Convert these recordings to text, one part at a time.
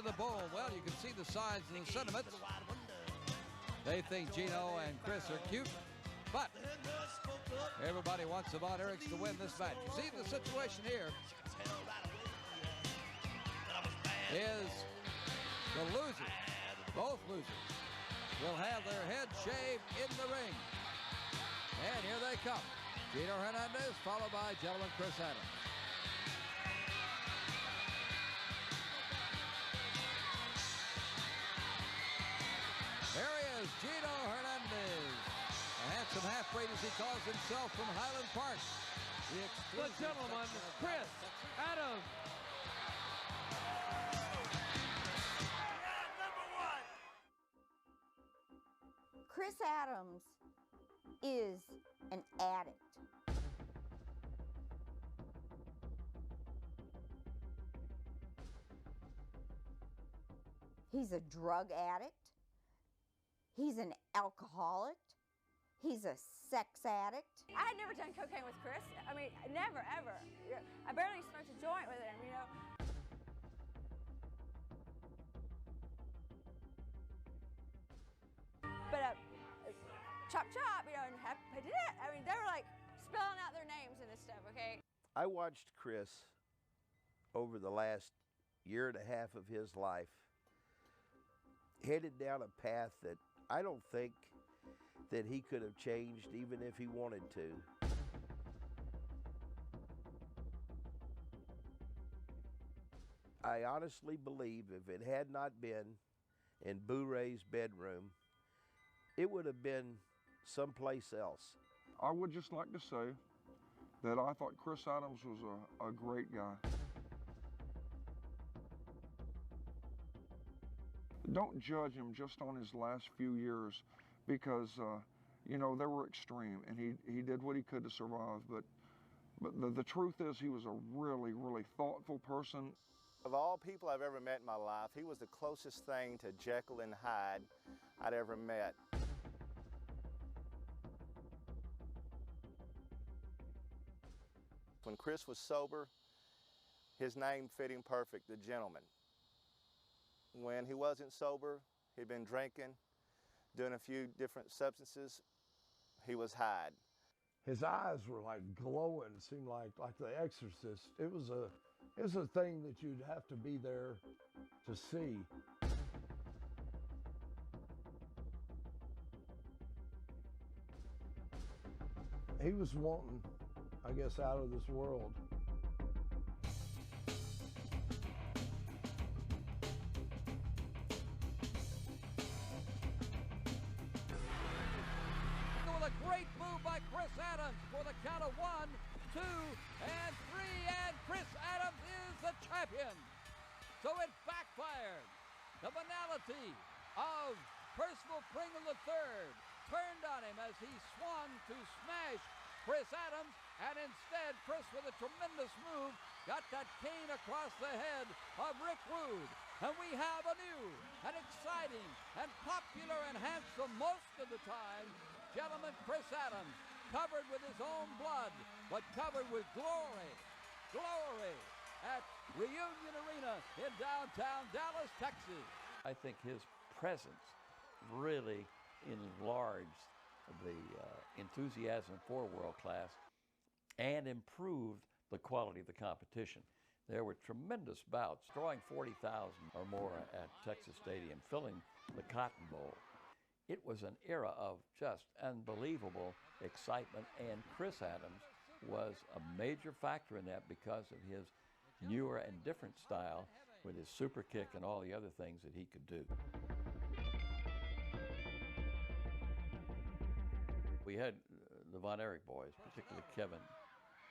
the bowl. Well, you can see the signs and the sentiments. They think Gino and Chris are cute, but everybody wants the Von Erichs to win this match. You see the situation here is the losers, both losers, will have their head shaved in the ring. And here they come. Gino Hernandez followed by gentleman Chris Adams. There he is, Gino Hernandez. A handsome half-breed, as he calls himself, from Highland Park. The gentleman, Chris Adams. Chris Adams is an addict. He's a drug addict. He's an alcoholic. He's a sex addict. I had never done cocaine with Chris. I mean, never, ever. I barely smoked a joint with him, you know. But chop chop, you know, and I did it. I mean, they were like spelling out their names and this stuff, okay? I watched Chris over the last year and a half of his life headed down a path that I don't think that he could have changed even if he wanted to. I honestly believe if it had not been in Boo Ray's bedroom, it would have been someplace else. I would just like to say that I thought Chris Adams was a great guy. Don't judge him just on his last few years because, you know, they were extreme and he did what he could to survive. But the truth is he was a really, really thoughtful person. Of all people I've ever met in my life, he was the closest thing to Jekyll and Hyde I'd ever met. When Chris was sober, his name fit him perfect, the gentleman. When he wasn't sober, he'd been drinking, doing a few different substances, he was Hyde. His eyes were like glowing, it seemed like The Exorcist. It was a thing that you'd have to be there to see. He was wanting, I guess, out of this world. With a great move by Chris Adams for the count of 1, 2, and 3, and Chris Adams is the champion. So it backfired. The banality of Percival Pringle III turned on him as he swung to smash Chris Adams, and instead Chris, with a tremendous move, got that cane across the head of Rick Rude. And we have a new and exciting and popular and handsome most of the time gentleman Chris Adams, covered with his own blood, but covered with glory, glory, at Reunion Arena in downtown Dallas, Texas. I think his presence really enlarged the enthusiasm for world class and improved the quality of the competition. There were tremendous bouts, drawing 40,000 or more at Texas Stadium, filling the Cotton Bowl. It was an era of just unbelievable excitement, and Chris Adams was a major factor in that because of his newer and different style with his super kick and all the other things that he could do. We had the Von Erich boys, particularly Kevin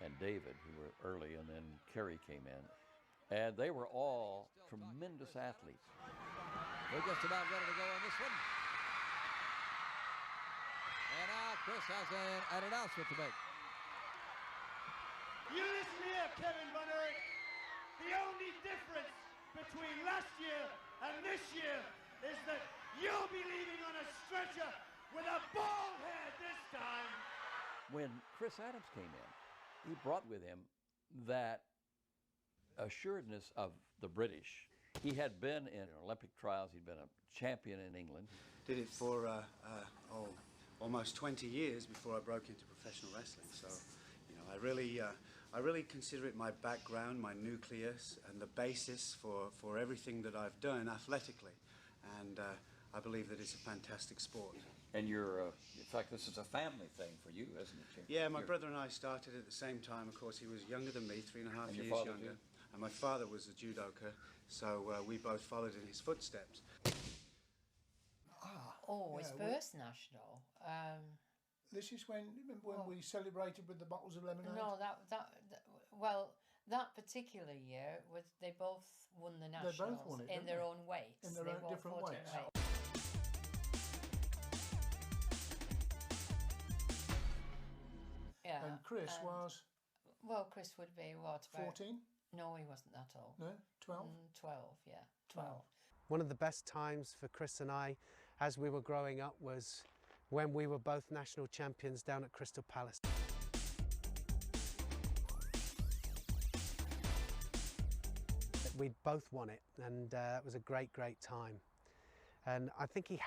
and David, who were early, and then Kerry came in. And they were all tremendous athletes. We're just about ready to go on this one. And now Chris has an announcement to make. You listen here, Kevin Von Erich. The only difference between last year and this year is that you'll be leaving on a stretcher with a bald head this time. When Chris Adams came in, he brought with him that assuredness of the British. He had been in Olympic trials. He'd been a champion in England. Did it for almost 20 years before I broke into professional wrestling. So, you know, I really consider it my background, my nucleus, and the basis for everything that I've done athletically. And I believe that it's a fantastic sport. And you're, in fact, this is a family thing for you, isn't it, Jim? Yeah, my brother and I started at the same time. Of course, he was younger than me, 3.5 years younger. Too? And my father was a judoka, so we both followed in his footsteps. His first national. This is when we celebrated with the bottles of lemonade? No, that particular year, they both won the nationals. They both won it, in their own weights. In their own different weights. Yeah. And Chris was? Well, Chris would be what? 14? No, he wasn't that old. No? 12? 12, yeah. 12. One of the best times for Chris and I as we were growing up was when we were both national champions down at Crystal Palace. We both won it, and it was a great, great time. And I think he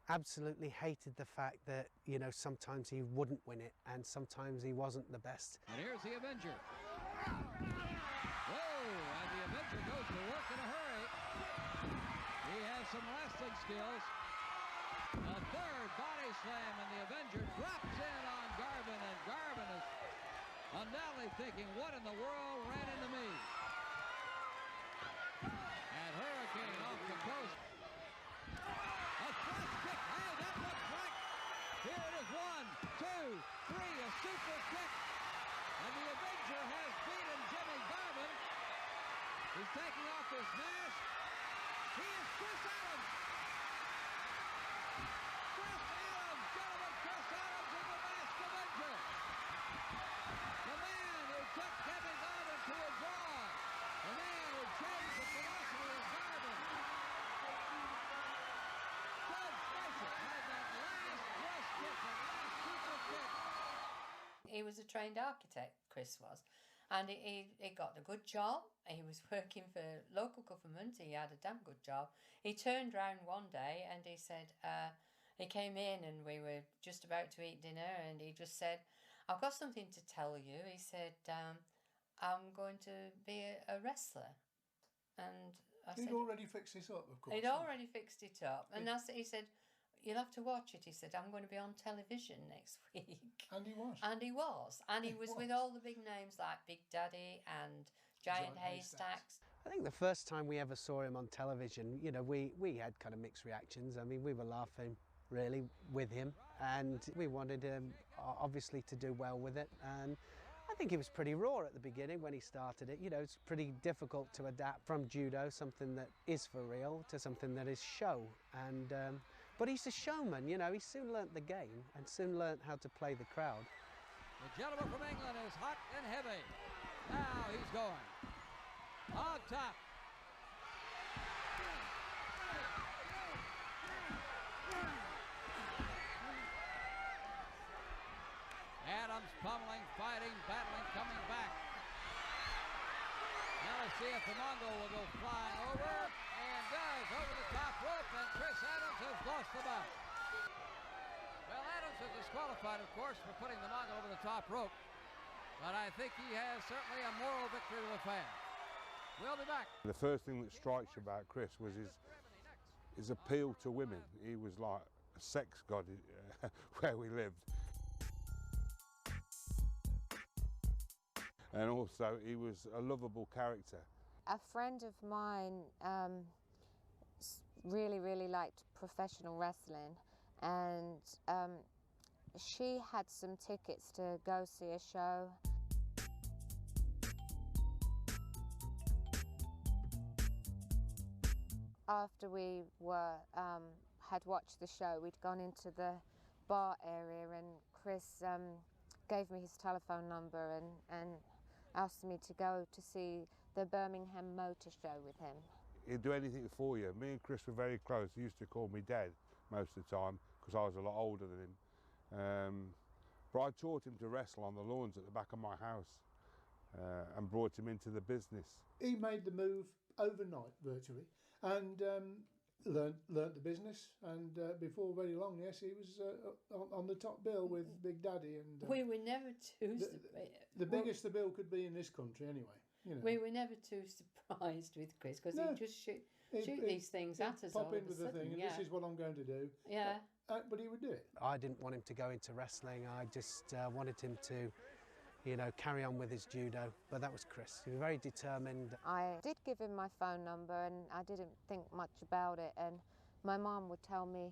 absolutely hated the fact that, you know, sometimes he wouldn't win it and sometimes he wasn't the best. And here's the Avenger. Whoa, and the Avenger goes to work in a hurry. He has some wrestling skills. A third body slam, and the Avenger drops in on Garvin, and Garvin is undoubtedly thinking, what in the world ran into me? And Hurricane off the post. A thrust kick. Hey, that looks right. Here it is. 1, 2, 3. A super kick. And the Avenger has beaten Jimmy Garvin. He's taking off this mask. He is Chris Adams. Chris Adams, gentlemen, Chris Adams is the masked Avenger. The man who took Jimmy Garvin to a draw. The man who changed the philosophy of Garvin. Judge Bishop had that last thrust kick, that last super kick. He was a trained architect, Chris was, and he got a good job. He was working for local government. He had a damn good job. He turned round one day and he said, he came in and we were just about to eat dinner, and he just said, I've got something to tell you. He said, I'm going to be a wrestler. And I said... He'd already fixed this up, of course. He'd already fixed it up. And he said, you'll have to watch it. He said, I'm going to be on television next week. And he was. And he was. And he was with all the big names like Big Daddy and Giant Haystacks. I think the first time we ever saw him on television, you know, we had kind of mixed reactions. I mean, we were laughing really with him, and we wanted him obviously to do well with it. And I think he was pretty raw at the beginning when he started it. You know, it's pretty difficult to adapt from judo, something that is for real, to something that is show. And but he's a showman, you know. He soon learnt the game and soon learnt how to play the crowd. The gentleman from England is hot and heavy. Now he's going. On top. Adams pummeling, fighting, battling, coming back. Now let's see if the Mongol will go flying over, and does, over the top rope, and Chris Adams has lost the bout. Well, Adams is disqualified, of course, for putting the Mongol over the top rope, but I think he has certainly a moral victory to the fans. We'll be back. The first thing that strikes you about Chris was his appeal to women. He was like a sex god where we lived. And also, he was a lovable character. A friend of mine really liked professional wrestling, and she had some tickets to go see a show. After we had watched the show, we'd gone into the bar area, and Chris gave me his telephone number and asked me to go to see the Birmingham Motor Show with him. He'd do anything for you. Me and Chris were very close. He used to call me Dad most of the time because I was a lot older than him. But I taught him to wrestle on the lawns at the back of my house and brought him into the business. He made the move overnight virtually, and learned the business. And before very long, yes, he was on the top bill with Big Daddy. And we were never too the biggest the bill could be in this country, anyway. You know. We were never too surprised with Chris because he'd just shoot these things at us pop all in of with a the sudden. thing, and Yeah. this is what I'm going to do. Yeah. But he would do it. I didn't want him to go into wrestling. I just wanted him to, you know, carry on with his judo. But that was Chris. He was very determined. I did give him my phone number, and I didn't think much about it. And my mom would tell me,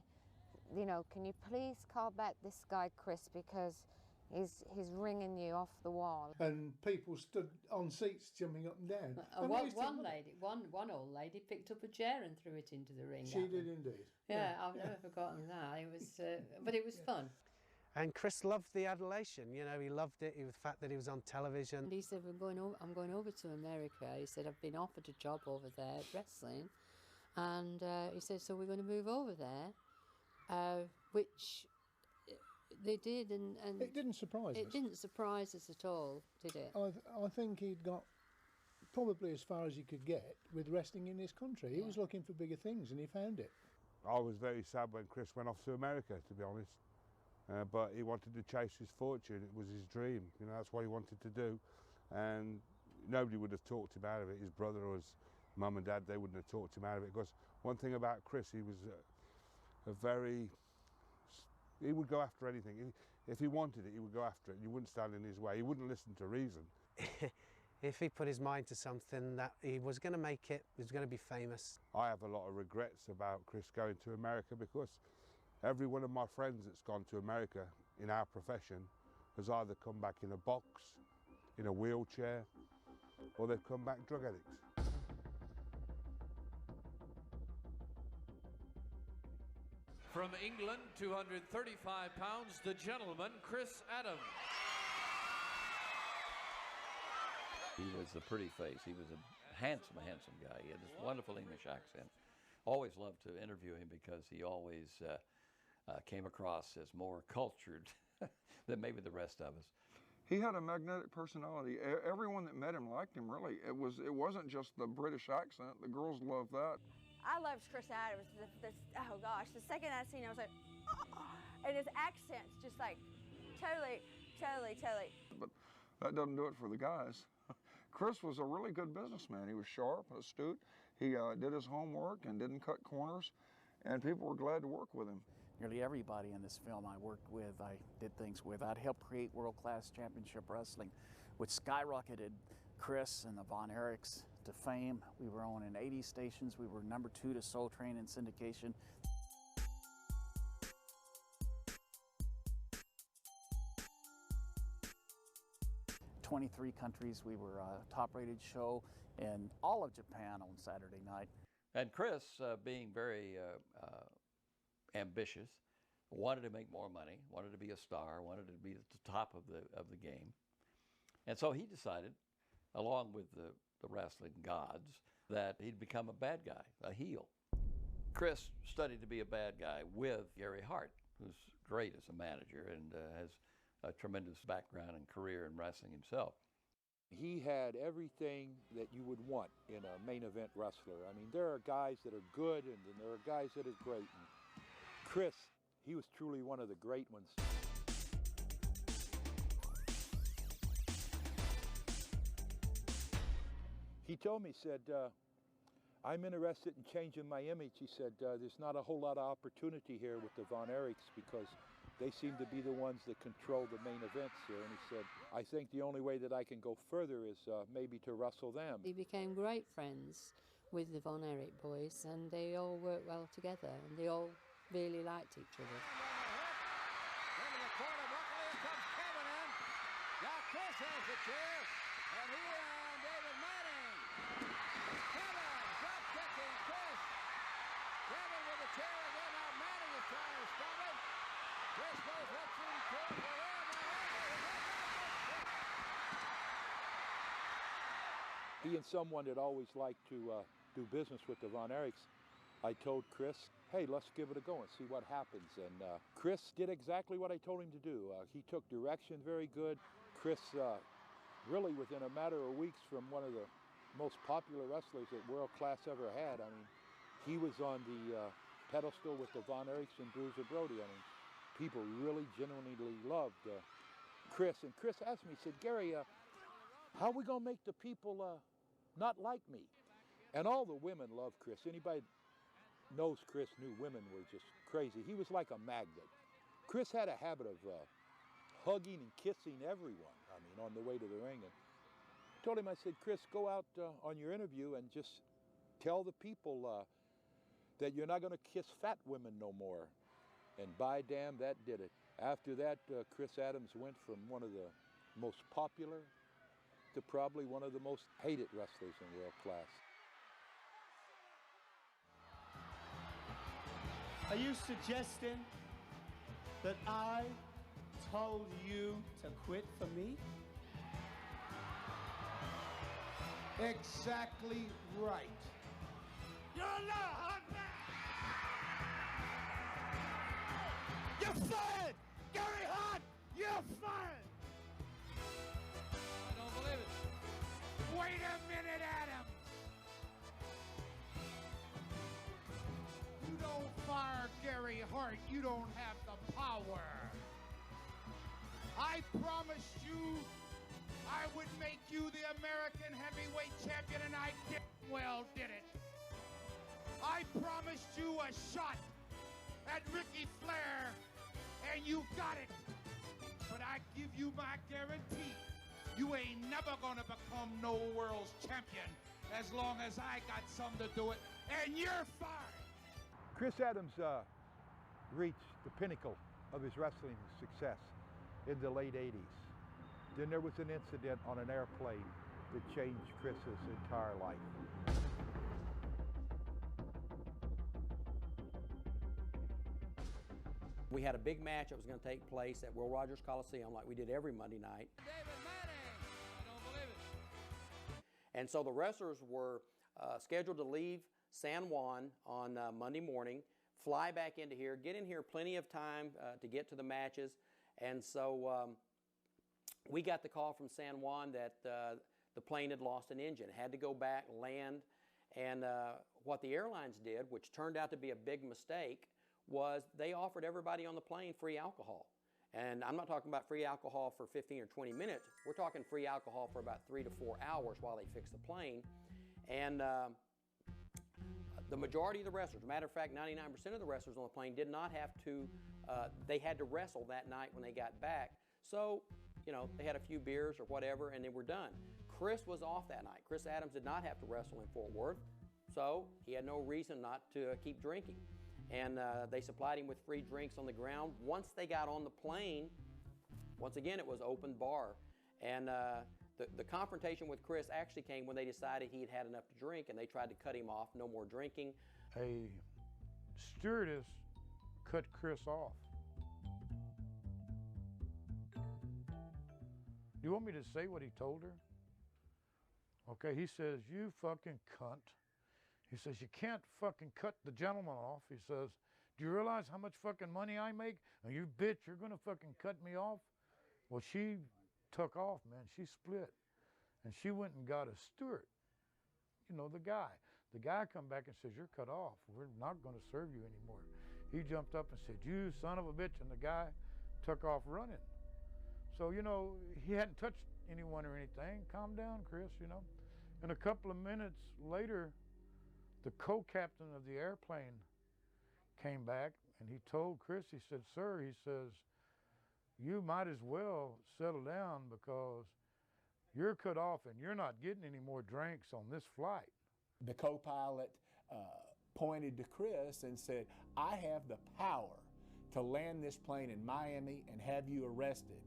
you know, can you please call back this guy Chris, because he's ringing you off the wall. And people stood on seats jumping up and down. One old lady picked up a chair and threw it into the ring. She did indeed. Yeah, I've never forgotten that. It was, but it was fun. And Chris loved the adulation. You know, he loved it. The fact that he was on television. And he said, I'm going over to America. He said, I've been offered a job over there at Wrestlin. And he said, so we're going to move over there, which they did. And it didn't surprise us. It didn't surprise us at all, did it? I think he'd got probably as far as he could get with wrestling in this country. He was looking for bigger things, and he found it. I was very sad when Chris went off to America, to be honest. But he wanted to chase his fortune. It was his dream. You know, that's what he wanted to do. And nobody would have talked him out of it. His brother or his mum and dad, they wouldn't have talked him out of it. Because one thing about Chris, he was he would go after anything. If he wanted it, he would go after it. You wouldn't stand in his way. He wouldn't listen to reason. If he put his mind to something, that he was going to make it, he was going to be famous. I have a lot of regrets about Chris going to America, because every one of my friends that's gone to America in our profession has either come back in a box, in a wheelchair, or they've come back drug addicts. From England, 235 pounds, the gentleman, Chris Adams. He was a pretty face. He was a handsome guy. He had this wonderful English accent. Always loved to interview him because he always came across as more cultured than maybe the rest of us. He had a magnetic personality. Everyone that met him liked him, really. It wasn't just the British accent. The girls loved that. I loved Chris Adams. Oh gosh, the second I seen him, I was like, oh, and his accent's just like totally. But that doesn't do it for the guys. Chris was a really good businessman. He was sharp, astute. He did his homework and didn't cut corners, and people were glad to work with him. Nearly everybody in this film I worked with, I did things with. I'd helped create world-class championship wrestling, which skyrocketed Chris and the Von Erichs to fame. We were on in 80 stations. We were #2 to Soul Train in syndication. In 23 countries. We were a top-rated show in all of Japan on Saturday night. And Chris, being very ambitious, wanted to make more money, wanted to be a star, wanted to be at the top of the game. And so he decided, along with the wrestling gods, that he'd become a bad guy, a heel. Chris studied to be a bad guy with Gary Hart, who's great as a manager and has a tremendous background and career in wrestling himself. He had everything that you would want in a main event wrestler. I mean, there are guys that are good, and then there are guys that are great. And Chris, he was truly one of the great ones. He told me, he said, I'm interested in changing my image. He said, there's not a whole lot of opportunity here with the Von Erichs because they seem to be the ones that control the main events here. And he said, I think the only way that I can go further is maybe to wrestle them. He became great friends with the Von Erich boys, and they all worked well together, and they all really liked each other. Into the corner, luckily here comes Kevin in. Now Chris has the chair, and he and David Manning. Kevin drop kicking Chris. Kevin with the chair again. Now Manning is trying to stop it. Chris goes up through the court for him. Being someone that always liked to do business with the Von Erichs, I told Chris, hey, let's give it a go and see what happens. And Chris did exactly what I told him to do. He took direction very good. Chris, really within a matter of weeks from one of the most popular wrestlers that world class ever had. I mean, he was on the pedestal with the Von Erichs and Bruiser Brody. I mean, people really genuinely loved Chris. And Chris asked me, he said, Gary, how are we going to make the people not like me? And all the women loved Chris. Anybody knows Chris knew women were just crazy. He was like a magnet. Chris had a habit of hugging and kissing everyone, I mean, on the way to the ring. And I told him, I said, Chris, go out on your interview and just tell the people that you're not going to kiss fat women no more. And by damn, that did it. After that, Chris Adams went from one of the most popular to probably one of the most hated wrestlers in world class. Are you suggesting that I told you to quit for me? Exactly right. You're a liar, huh? You're fired! Gary Hart, you're fired! I don't believe it. Wait a minute, Adams. You don't fire Gary Hart. You don't have the power. I promised you I would make you the American heavyweight champion, and I damn well did it. I promised you a shot at Ricky Flair, and you got it. But I give you my guarantee, you ain't never gonna become no world's champion as long as I got something to do it, and you're fired. Chris Adams reached the pinnacle of his wrestling success in the late 80s. Then there was an incident on an airplane that changed Chris's entire life. We had a big match that was going to take place at Will Rogers Coliseum like we did every Monday night. David Manning. I don't believe it. And so the wrestlers were scheduled to leave San Juan on Monday morning, fly back into here, get in here plenty of time to get to the matches. And so we got the call from San Juan that the plane had lost an engine, had to go back, land. And what the airlines did, which turned out to be a big mistake, was they offered everybody on the plane free alcohol. And I'm not talking about free alcohol for 15 or 20 minutes. We're talking free alcohol for about 3 to 4 hours while they fix the plane. And the majority of the wrestlers, matter of fact, 99% of the wrestlers on the plane did not have to, they had to wrestle that night when they got back. So, you know, they had a few beers or whatever and they were done. Chris was off that night. Chris Adams did not have to wrestle in Fort Worth, so he had no reason not to keep drinking. And they supplied him with free drinks on the ground. Once they got on the plane, once again, it was open bar. And the confrontation with Chris actually came when they decided he had had enough to drink and they tried to cut him off, no more drinking. A stewardess cut Chris off. You want me to say what he told her? Okay, he says, "You fucking cunt." He says, "You can't fucking cut the gentleman off." He says, "Do you realize how much fucking money I make? And you bitch, you're gonna fucking cut me off?" Well, she took off, man. She split. And she went and got a steward. You know, the guy. The guy come back and says, "You're cut off. We're not gonna serve you anymore." He jumped up and said, "You son of a bitch," and the guy took off running. So, you know, he hadn't touched anyone or anything. Calm down, Chris, you know. And a couple of minutes later, the co-captain of the airplane came back and he told Chris, he said, "Sir," he says, "you might as well settle down because you're cut off and you're not getting any more drinks on this flight." The co-pilot pointed to Chris and said, "I have the power to land this plane in Miami and have you arrested."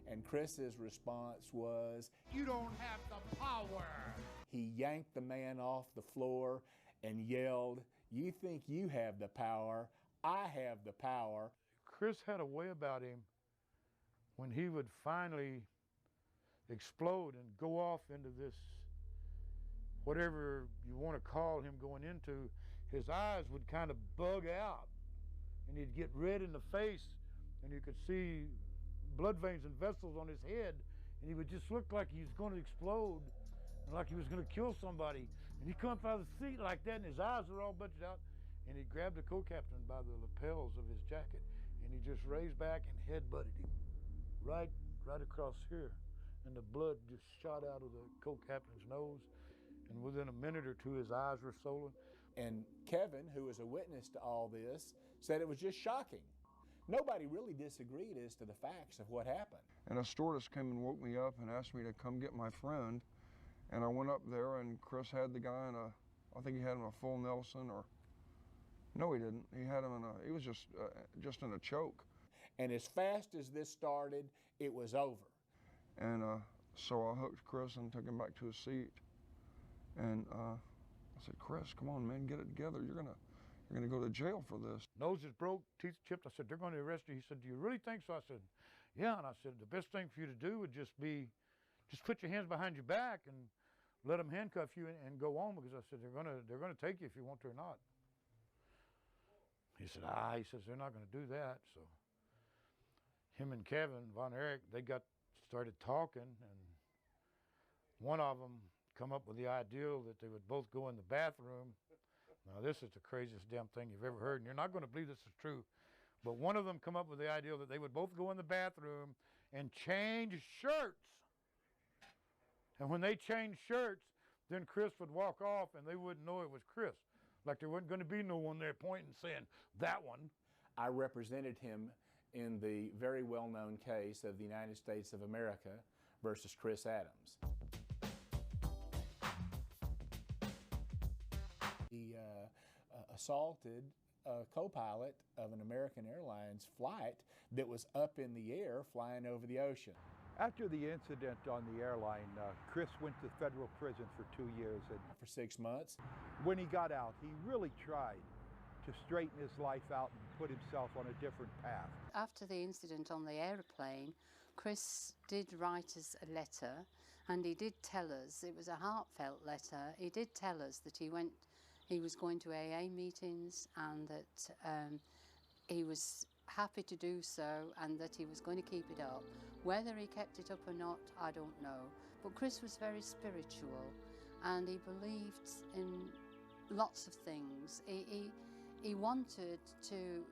And Chris's response was, "You don't have the power." He yanked the man off the floor and yelled, "You think you have the power? I have the power." Chris had a way about him when he would finally explode and go off into this, whatever you want to call him going into, his eyes would kind of bug out and he'd get red in the face and you could see blood veins and vessels on his head and he would just look like he was going to explode. like he was gonna kill somebody. And he come up out of the seat like that, and his eyes were all budged out. And he grabbed the co-captain by the lapels of his jacket, and he just raised back and headbutted him right across here. And the blood just shot out of the co-captain's nose. And within a minute or two, his eyes were swollen. And Kevin, who was a witness to all this, said it was just shocking. Nobody really disagreed as to the facts of what happened. And a stewardess came and woke me up and asked me to come get my friend. And I went up there, and Chris had the guy in I think he had him a full Nelson, or no, he didn't. He had him he was just in a choke. And as fast as this started, it was over. And so I hooked Chris and took him back to his seat. And I said, Chris, come on, man, get it together. You're gonna go to jail for this. Nose is broke, teeth chipped. I said, they're going to arrest you. He said, do you really think so? I said, yeah. And I said, the best thing for you to do would just put your hands behind your back and let them handcuff you and go on, because I said, they're gonna take you if you want to or not. He said, he says, they're not gonna do that. So him and Kevin Von Erich, they started talking, and one of them come up with the idea that they would both go in the bathroom. Now, this is the craziest damn thing you've ever heard, and you're not going to believe this is true. But one of them come up with the idea that they would both go in the bathroom and change shirts. And when they changed shirts, then Chris would walk off, and they wouldn't know it was Chris. Like there wasn't going to be no one there pointing saying, that one. I represented him in the very well-known case of the United States of America versus Chris Adams. He assaulted a co-pilot of an American Airlines flight that was up in the air flying over the ocean. After the incident on the airline, Chris went to federal prison for 2 years. And for 6 months. When he got out, he really tried to straighten his life out and put himself on a different path. After the incident on the aeroplane, Chris did write us a letter, and he did tell us, it was a heartfelt letter, he did tell us that he was going to AA meetings, and that he was happy to do so, and that he was going to keep it up. Whether he kept it up or not, I don't know. But Chris was very spiritual, and he believed in lots of things. He wanted to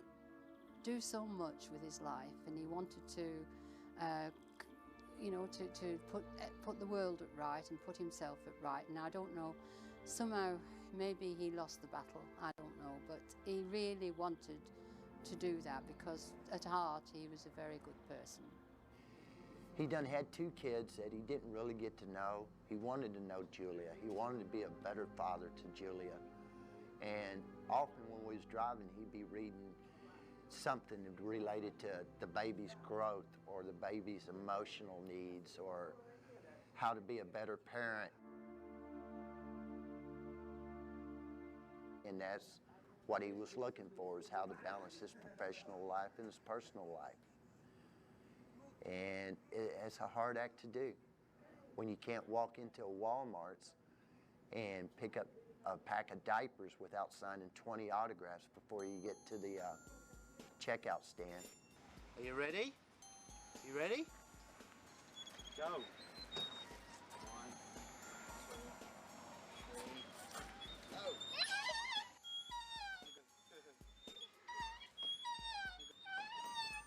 do so much with his life, and he wanted to, to put the world at right and put himself at right. And I don't know, somehow maybe he lost the battle, I don't know, but he really wanted to do that, because at heart he was a very good person. He done had 2 kids that he didn't really get to know. He wanted to know Julia. He wanted to be a better father to Julia. And often when we was driving, he'd be reading something related to the baby's growth or the baby's emotional needs or how to be a better parent. And that's what he was looking for, is how to balance his professional life and his personal life. And it's a hard act to do when you can't walk into a Walmart's and pick up a pack of diapers without signing 20 autographs before you get to the checkout stand. Are you ready? You ready? Go. 1, 2, 3, go.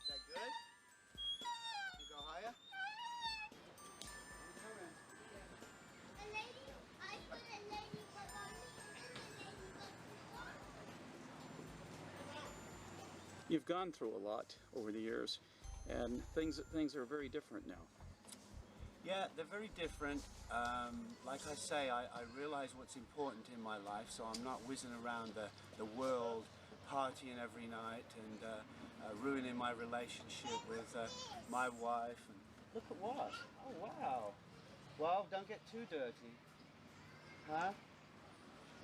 Is that good? You go higher? You've gone through a lot over the years, and things are very different now. Yeah, they're very different. Like I say, I realize what's important in my life, so I'm not whizzing around the world partying every night and ruining my relationship with my wife. And look at what? Oh, wow. Well, don't get too dirty. Huh?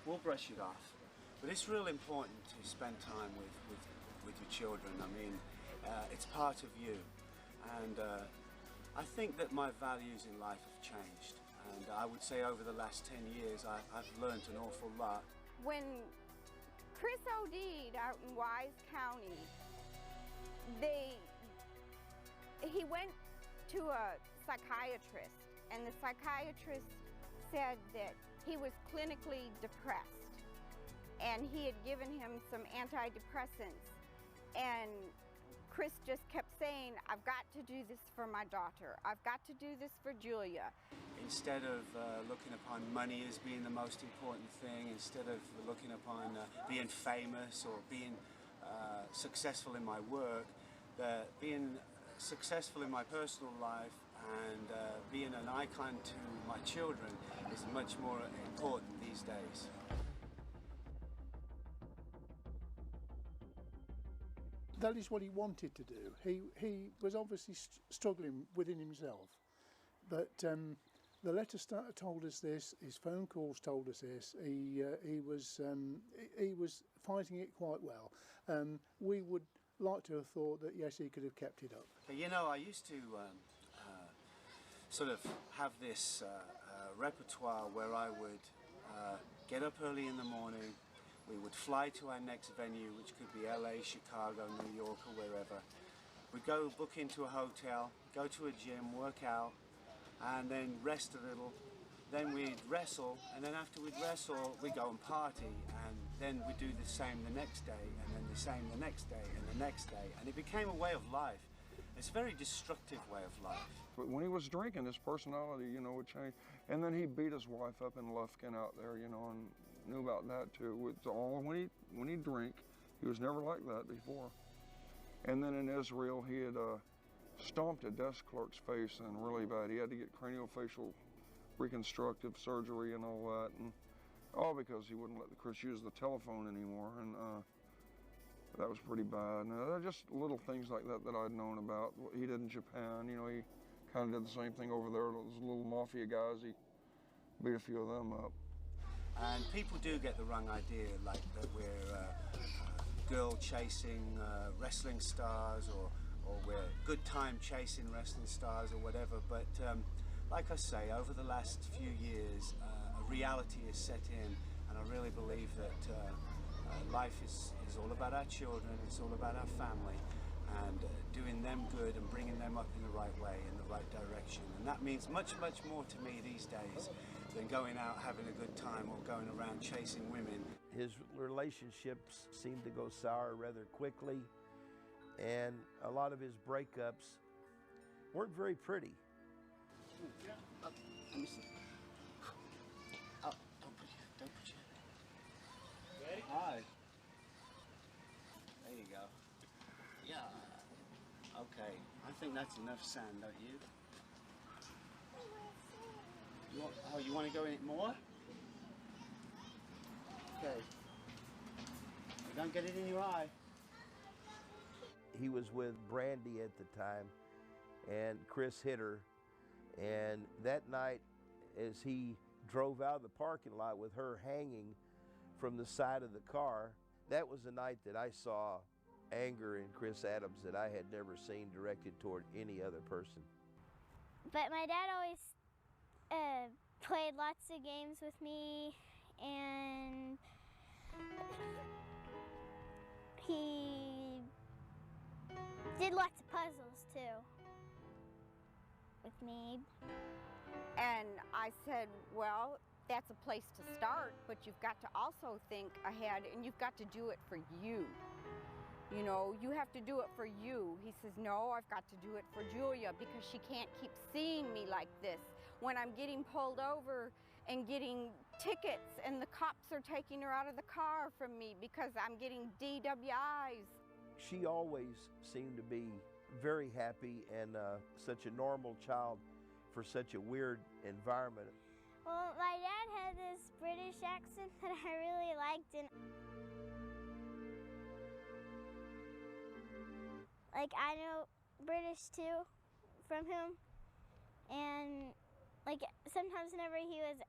We'll brush it off. But it's real important to spend time with your children. I mean, it's part of you. And I think that my values in life have changed. And I would say over the last 10 years, I've learned an awful lot. When Chris OD'd out in Wise County, he went to a psychiatrist, and the psychiatrist said that he was clinically depressed, and he had given him some antidepressants, and Chris just kept saying, I've got to do this for my daughter. I've got to do this for Julia. Instead of looking upon money as being the most important thing, instead of looking upon being famous or being successful in my work, being successful in my personal life and being an icon to my children is much more important these days. That is what he wanted to do. He was obviously struggling within himself, but the letter told us this. His phone calls told us this. He was fighting it quite well. We would like to have thought that yes, he could have kept it up. You know, I used to sort of have this repertoire where I would get up early in the morning. We would fly to our next venue, which could be LA, Chicago, New York, or wherever. We'd go book into a hotel, go to a gym, work out, and then rest a little. Then we'd wrestle, and then after we'd wrestle, we'd go and party, and then we'd do the same the next day, and then the same the next day, and the next day. And it became a way of life. It's a very destructive way of life. But when he was drinking, his personality, you know, would change. And then he beat his wife up in Lufkin out there, you know, and knew about that too. It's all when he drank, he was never like that before. And then in Israel, he had stomped a desk clerk's face in really bad. He had to get craniofacial reconstructive surgery and all that, and all because he wouldn't let the Chris use the telephone anymore, and that was pretty bad. And they're just little things like that that I'd known about. What he did in Japan, you know, he kind of did the same thing over there. Those little mafia guys, he beat a few of them up. And people do get the wrong idea, like that we're girl chasing wrestling stars, or we're good time chasing wrestling stars or whatever. But like I say, over the last few years, a reality is set in, and I really believe that life is all about our children, it's all about our family, and doing them good and bringing them up in the right way, in the right direction. And that means much, much more to me these days than going out having a good time or going around chasing women. His relationships seemed to go sour rather quickly, and a lot of his breakups weren't very pretty. Let me see. Oh, don't put your Ready? Hi. There you go. Yeah. Okay. I think that's enough sand, don't you? You want to go in it more? Okay. Don't get it in your eye. He was with Brandy at the time, and Chris hit her. And that night, as he drove out of the parking lot with her hanging from the side of the car, that was the night that I saw anger in Chris Adams that I had never seen directed toward any other person. But my dad always played lots of games with me, and he did lots of puzzles too with me. And I said, well, that's a place to start, but you've got to also think ahead, and you've got to do it for you. You know, you have to do it for you. He says, no, I've got to do it for Julia, because she can't keep seeing me like this. When I'm getting pulled over and getting tickets, and the cops are taking her out of the car from me because I'm getting DWIs. She always seemed to be very happy and such a normal child for such a weird environment. Well, my dad had this British accent that I really liked, and like I know British too from him, and like sometimes whenever he was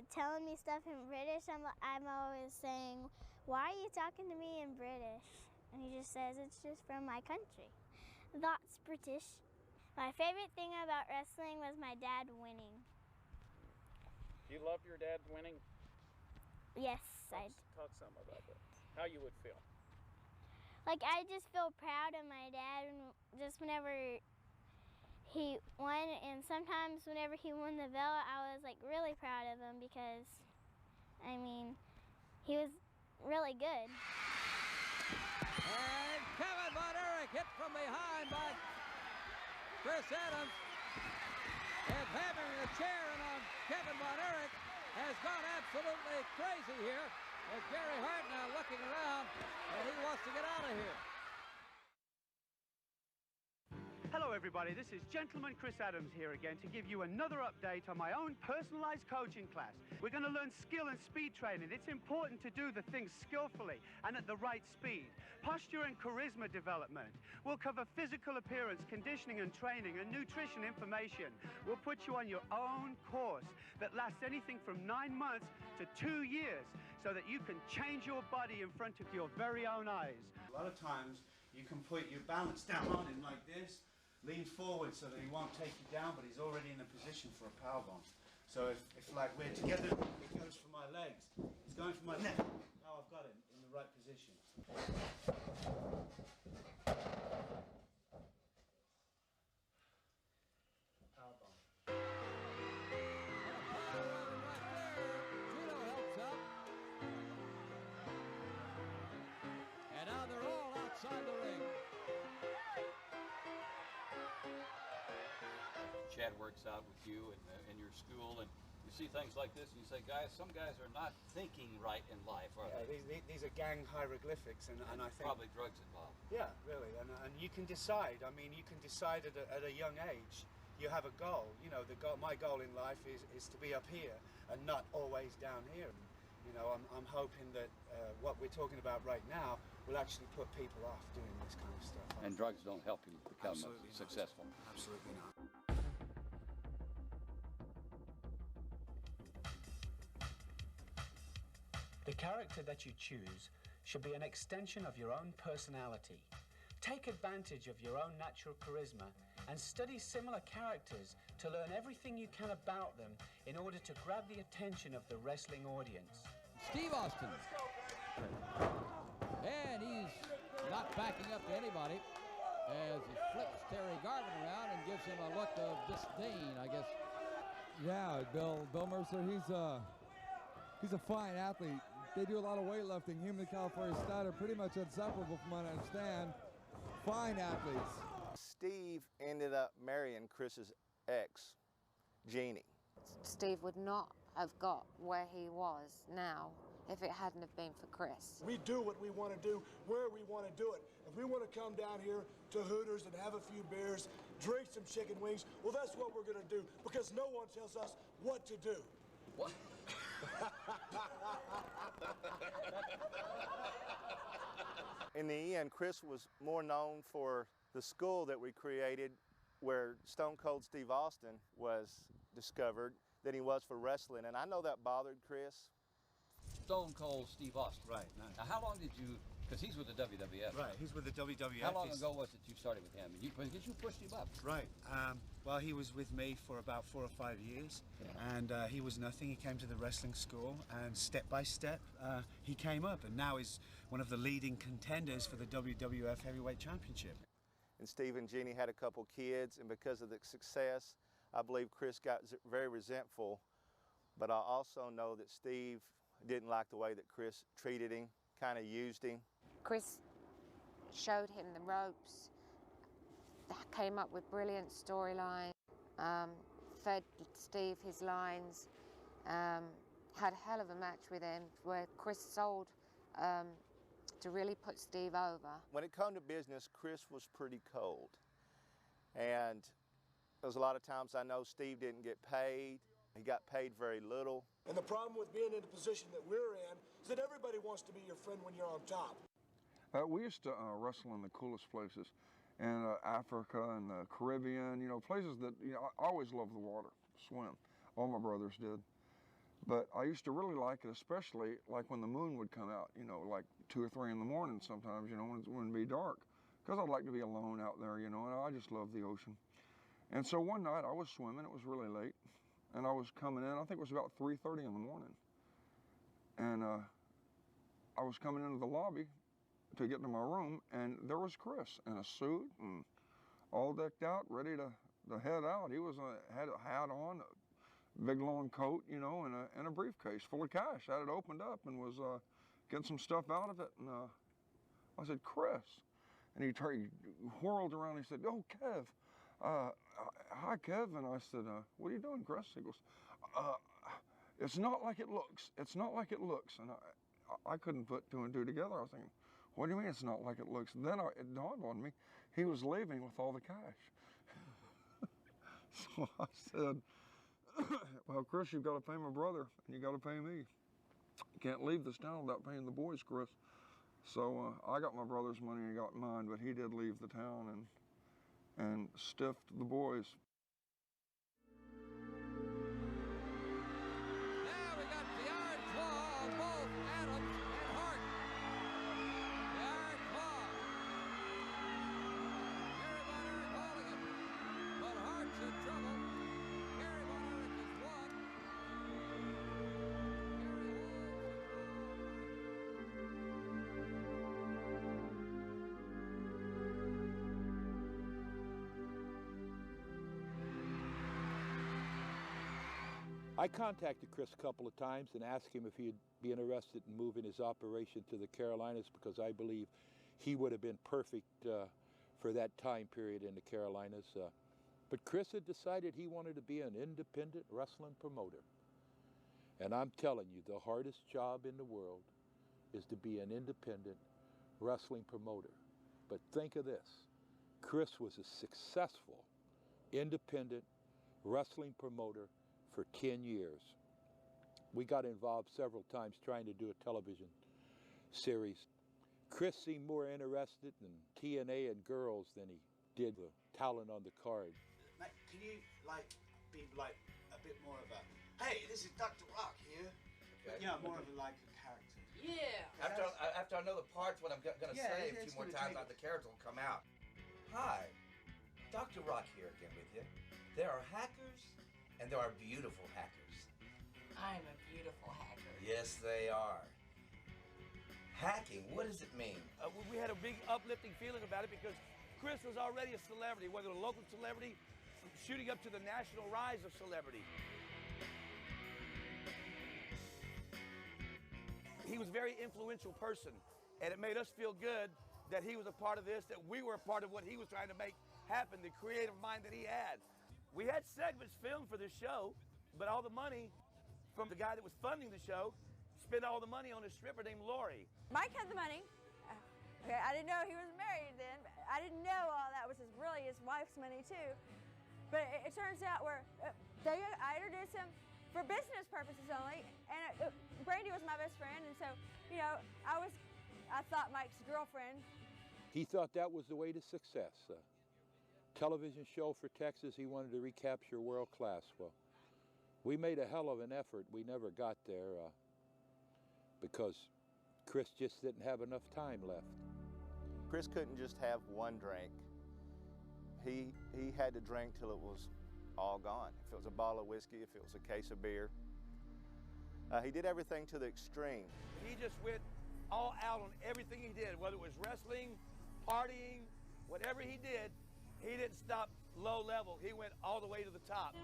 telling me stuff in British, I'm always saying, why are you talking to me in British? And he just says, it's just from my country. That's British. My favorite thing about wrestling was my dad winning. You loved your dad winning? Yes, I Talk some about that. How you would feel? Like, I just feel proud of my dad, and just whenever he won, and sometimes whenever he won the belt, I was like really proud of him because, I mean, he was really good. And Kevin Von Erich hit from behind by Chris Adams. And hammering the chair in on Kevin Von Erich has gone absolutely crazy here. As Gary Hart now looking around, and he wants to get out of here. Hello everybody, this is Gentleman Chris Adams here again to give you another update on my own personalized coaching class. We're going to learn skill and speed training. It's important to do the things skillfully and at the right speed. Posture and charisma development. We'll cover physical appearance, conditioning and training, and nutrition information. We'll put you on your own course that lasts anything from 9 months to 2 years so that you can change your body in front of your very own eyes. A lot of times you can put your balance down on him like this, lean forward so that he won't take you down, but he's already in a position for a powerbomb. So if like we're together, he goes for my legs. He's going for my neck. Now I've got him in the right position. Powerbomb. Judo helps up. And now they're all outside the ring. Chad works out with you in your school, and you see things like this, and you say, guys, some guys are not thinking right in life, are they? These are gang hieroglyphics, and I think probably drugs involved. Yeah, really, and you can decide. I mean, you can decide at a young age. You have a goal. You know, my goal in life is to be up here and not always down here. You know, I'm hoping that what we're talking about right now will actually put people off doing this kind of stuff. And drugs don't help you become Absolutely successful. Not. Absolutely not. The character that you choose should be an extension of your own personality. Take advantage of your own natural charisma and study similar characters to learn everything you can about them in order to grab the attention of the wrestling audience. Steve Austin. And he's not backing up to anybody as he flips Terry Garvin around and gives him a look of disdain, I guess. Yeah, Bill Mercer, he's a fine athlete. They do a lot of weightlifting. Him and California Stud are pretty much inseparable from what I understand. Fine athletes. Steve ended up marrying Chris's ex, Jeannie. Steve would not have got where he was now if it hadn't have been for Chris. We do what we want to do, where we want to do it. If we want to come down here to Hooters and have a few beers, drink some chicken wings, well, that's what we're going to do, because no one tells us what to do. What? In the end, Chris was more known for the school that we created where Stone Cold Steve Austin was discovered than he was for wrestling, and I know that bothered Chris. Stone Cold Steve Austin. Right. Now, how long did you, because he's with the WWF. Right, he's with the WWF. How long ago was it you started with him? Because you pushed him up. Right. Well, he was with me for about 4 or 5 years, and he was nothing. He came to the wrestling school, and step by step, he came up, and now he's one of the leading contenders for the WWF Heavyweight Championship. And Steve and Jeannie had a couple kids, and because of the success, I believe Chris got very resentful, but I also know that Steve didn't like the way that Chris treated him, kind of used him. Chris showed him the ropes, came up with brilliant storylines, fed Steve his lines, had a hell of a match with him where Chris sold to really put Steve over. When it come to business, Chris was pretty cold. And there was a lot of times I know Steve didn't get paid. He got paid very little. And the problem with being in the position that we're in is that everybody wants to be your friend when you're on top. We used to wrestle in the coolest places, in Africa and the Caribbean, you know, places that, you know, I always loved the water, swim. All my brothers did. But I used to really like it, especially like when the moon would come out, you know, like 2 or 3 in the morning sometimes, you know, when it would be dark. Because I'd like to be alone out there, you know, and I just love the ocean. And so one night I was swimming, it was really late, and I was coming in, I think it was about 3:30 in the morning. And I was coming into the lobby to get to my room, and there was Chris in a suit and all decked out, ready to to head out. He had a hat on, a big long coat, you know, and a briefcase full of cash. Had it opened up and was getting some stuff out of it. And I said, Chris. And he whirled around and he said, oh, Kev. Hi, Kev. And I said, what are you doing, Chris? He goes, it's not like it looks. It's not like it looks. And I couldn't put two and two together. I was thinking, what do you mean it's not like it looks? And then it dawned on me, he was leaving with all the cash. So I said, well, Chris, you've got to pay my brother, and you got to pay me. You can't leave this town without paying the boys, Chris. So I got my brother's money and he got mine, but he did leave the town and stiffed the boys. Now we got the Iron Claw of both Adams and Hart. The Iron Claw. Gary Von Erich holding it, but Hart's in trouble. Gary Von Erich has won. I contacted Chris a couple of times and asked him if he'd be interested in moving his operation to the Carolinas, because I believe he would have been perfect for that time period in the Carolinas. But Chris had decided he wanted to be an independent wrestling promoter. And I'm telling you, the hardest job in the world is to be an independent wrestling promoter. But think of this, Chris was a successful independent wrestling promoter for 10 years. We got involved several times trying to do a television series. Chris seemed more interested in TNA and girls than he did the talent on the card. Mate, can you be a bit more of a, hey, this is Dr. Rock here. Okay. You know, more of a character. Yeah. After I know the parts, what I'm gonna say a few more times, the character will come out. Hi, Dr. Rock here again with you. There are hackers and there are beautiful hackers. I'm a beautiful hacker. Yes, they are. Hacking, what does it mean? We had a big uplifting feeling about it because Chris was already a celebrity, whether a local celebrity, shooting up to the national rise of celebrity. He was a very influential person, and it made us feel good that he was a part of this, that we were a part of what he was trying to make happen, the creative mind that he had. We had segments filmed for this show, but all the money from the guy that was funding the show spent all the money on a stripper named Lori. Mike had the money. Okay, I didn't know he was married then. I didn't know all that was really his wife's money too. But it turns out I introduced him for business purposes only, and Brandy was my best friend, and so, you know, I thought Mike's girlfriend. He thought that was the way to success. Television show for Texas, he wanted to recapture world class. Well, we made a hell of an effort. We never got there because Chris just didn't have enough time left. Chris couldn't just have one drink. He had to drink till it was all gone. If it was a bottle of whiskey, if it was a case of beer. He did everything to the extreme. He just went all out on everything he did, whether it was wrestling, partying, whatever he did, he didn't stop low level. He went all the way to the top.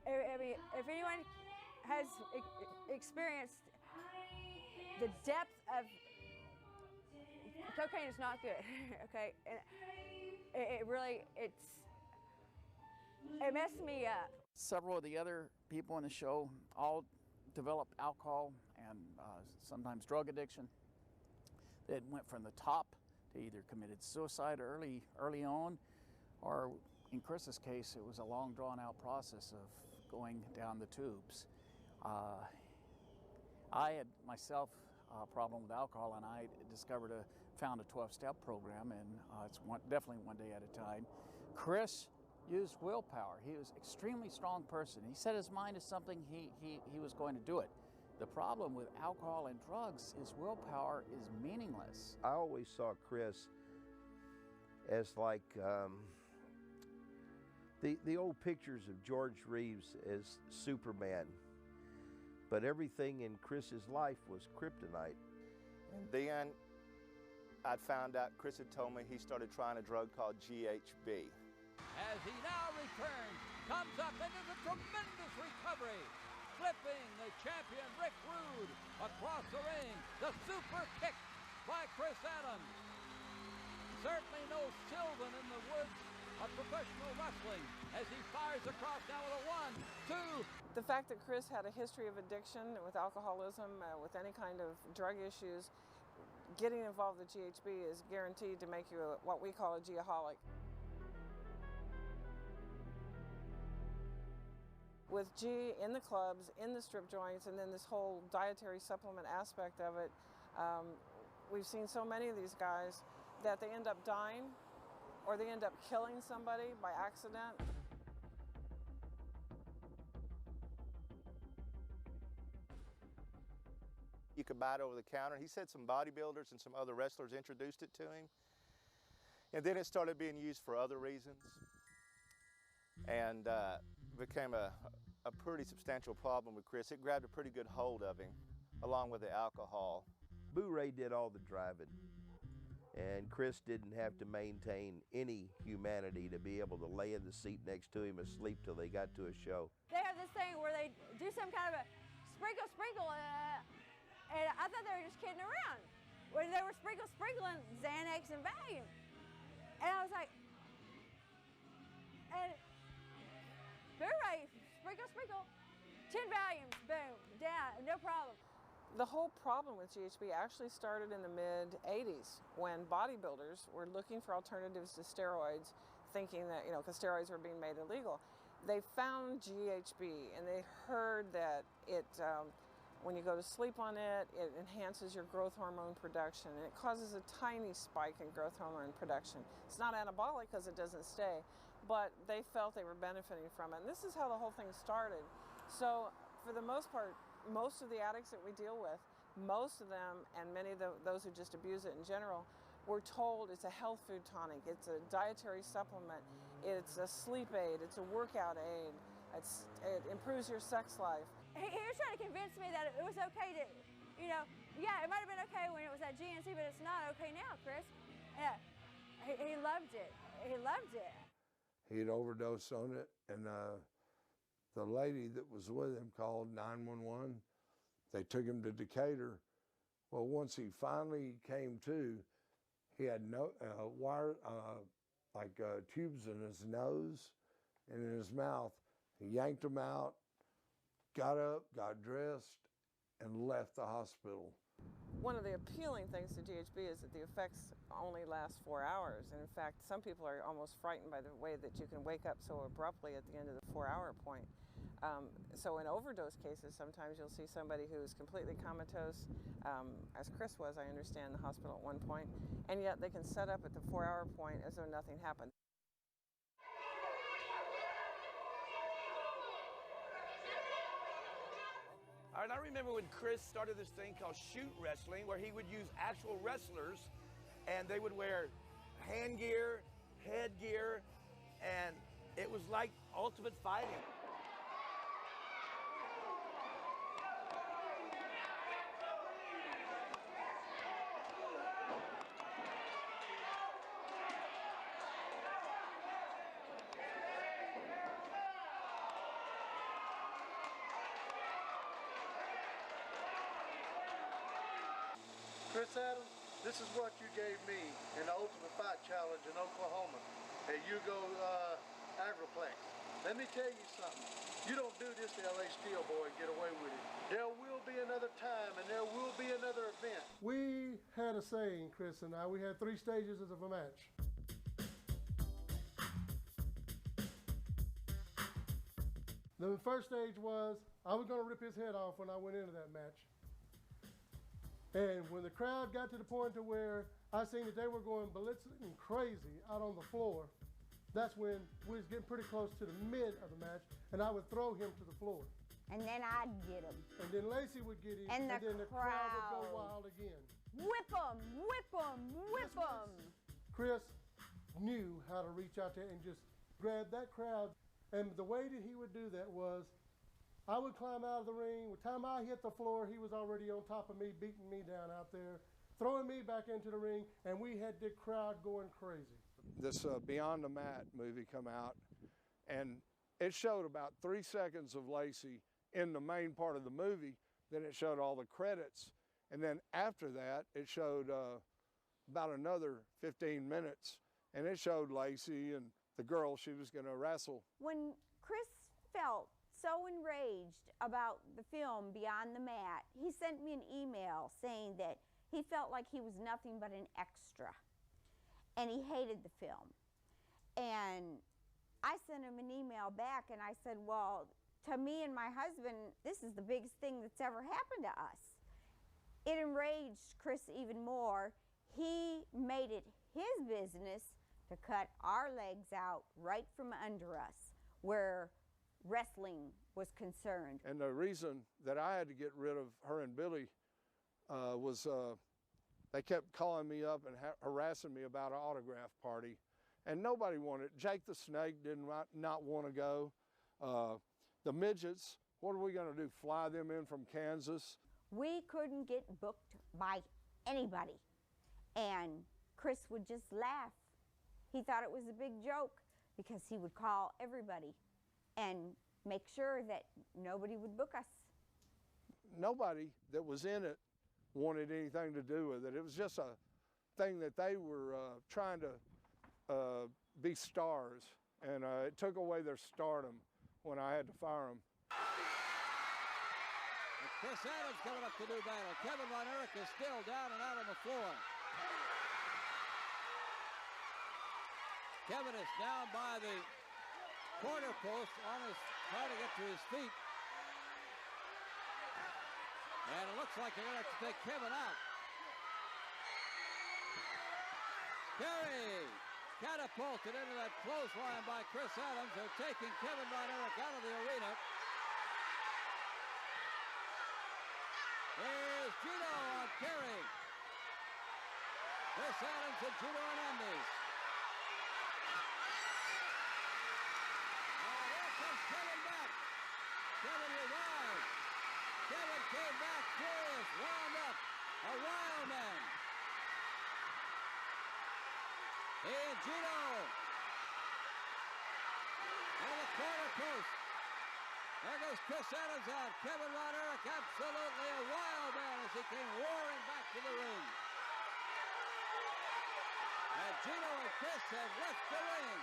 I mean, if anyone has experienced the depth of cocaine, is not good. Okay, and it messed me up. Several of the other people on the show all developed alcohol and sometimes drug addiction. That went from the top to either committed suicide early on, or in Chris's case, it was a long drawn-out process of going down the tubes. I had myself a problem with alcohol, and I found a 12-step program, and it's definitely one day at a time. Chris used willpower. He was an extremely strong person. He set his mind to something, he was going to do it. The problem with alcohol and drugs is willpower is meaningless. I always saw Chris as like the old pictures of George Reeves as Superman, but everything in Chris's life was kryptonite. And then I'd found out, Chris had told me he started trying a drug called GHB. as he now returns, comes up into the tremendous recovery, flipping the champion Rick Rude across the ring. The super kick by Chris Adams. Certainly no Sylvan in the woods of professional wrestling as he fires across now with a 1, 2. The fact that Chris had a history of addiction with alcoholism, with any kind of drug issues, getting involved with GHB is guaranteed to make you what we call a G-aholic. With G in the clubs, in the strip joints, and then this whole dietary supplement aspect of it, we've seen so many of these guys that they end up dying or they end up killing somebody by accident. You could buy it over the counter. He said some bodybuilders and some other wrestlers introduced it to him. And then it started being used for other reasons and became a pretty substantial problem with Chris. It grabbed a pretty good hold of him, along with the alcohol. Boo Ray did all the driving, and Chris didn't have to maintain any humanity to be able to lay in the seat next to him asleep till they got to a show. They have this thing where they do some kind of a sprinkle, and I thought they were just kidding around when they were sprinkling Xanax and Valium. And I was like, and Boo Ray, sprinkle, 10 Valiums, boom, down, no problem. The whole problem with GHB actually started in the mid-'80s when bodybuilders were looking for alternatives to steroids, thinking that, because steroids were being made illegal. They found GHB and they heard that it, when you go to sleep on it, it enhances your growth hormone production and it causes a tiny spike in growth hormone production. It's not anabolic because it doesn't stay, but they felt they were benefiting from it. And this is how the whole thing started. So for the most part, most of the addicts that we deal with, most of them, and many of those who just abuse it in general, were told it's a health food tonic, it's a dietary supplement, it's a sleep aid, it's a workout aid, it improves your sex life. He was trying to convince me that it was okay to, yeah, it might have been okay when it was at GNC, but it's not okay now, Chris. Yeah, he loved it. He loved it. He'd overdosed on it, and the lady that was with him called 911. They took him to Decatur. Well, once he finally came to, he had no tubes in his nose and in his mouth. He yanked them out, got up, got dressed, and left the hospital. One of the appealing things to GHB is that the effects only last 4 hours. And in fact, some people are almost frightened by the way that you can wake up so abruptly at the end of the 4-hour point. So in overdose cases, sometimes you'll see somebody who is completely comatose, as Chris was, I understand, in the hospital at one point, and yet they can set up at the 4-hour point as though nothing happened. All right, I remember when Chris started this thing called shoot wrestling, where he would use actual wrestlers, and they would wear hand gear, headgear, and it was like ultimate fighting. Chris Adams, this is what you gave me in the Ultimate Fight Challenge in Oklahoma at Yugo Agriplex. Let me tell you something. You don't do this to LA Steel Boy and get away with it. There will be another time and there will be another event. We had a saying, Chris and I, we had 3 stages of a match. The first stage was, I was gonna rip his head off when I went into that match. And when the crowd got to the point to where I seen that they were going blitzing crazy out on the floor, that's when we was getting pretty close to the mid of the match, and I would throw him to the floor. And then I'd get him. And then Lacey would get him, and then the crowd would go wild again. Whip him, whip him, whip him. Chris knew how to reach out there and just grab that crowd. And the way that he would do that was, I would climb out of the ring. By the time I hit the floor, he was already on top of me, beating me down out there, throwing me back into the ring, and we had the crowd going crazy. this Beyond the Mat movie come out, and it showed about 3 seconds of Lacey in the main part of the movie. Then it showed all the credits, and then after that, it showed about another 15 minutes, and it showed Lacey and the girl she was going to wrestle. When Chris felt so enraged about the film Beyond the Mat, he sent me an email saying that he felt like he was nothing but an extra, and he hated the film. And I sent him an email back, and I said, well, to me and my husband, this is the biggest thing that's ever happened to us. It enraged Chris even more. He made it his business to cut our legs out right from under us, where wrestling was concerned. And the reason that I had to get rid of her and Billy was they kept calling me up and harassing me about an autograph party, and nobody wanted. Jake the Snake did not want to go. The midgets, what are we going to do, fly them in from Kansas? We couldn't get booked by anybody, and Chris would just laugh. He thought it was a big joke because he would call everybody and make sure that nobody would book us. Nobody that was in it wanted anything to do with it. It was just a thing that they were trying to be stars, and it took away their stardom when I had to fire them. Chris Adams coming up to do battle. Kevin Von Erich is still down and out on the floor. Kevin is down by the corner post, trying to get to his feet. And it looks like they're going to have to take Kevin out. Carey catapulted into that clothesline by Chris Adams. They're taking Kevin Von Erich out of the arena. Here's Judo on Carey. Chris Adams and Judo Hernandez. And here comes Kevin back. Kevin revived. Kevin came back furious, wound up, a wild man. And Judo. Into the corner post. There goes Chris Adams out. Kevin Von Erich, absolutely a wild man as he came roaring back to the ring. And Gino and Chris have left the ring.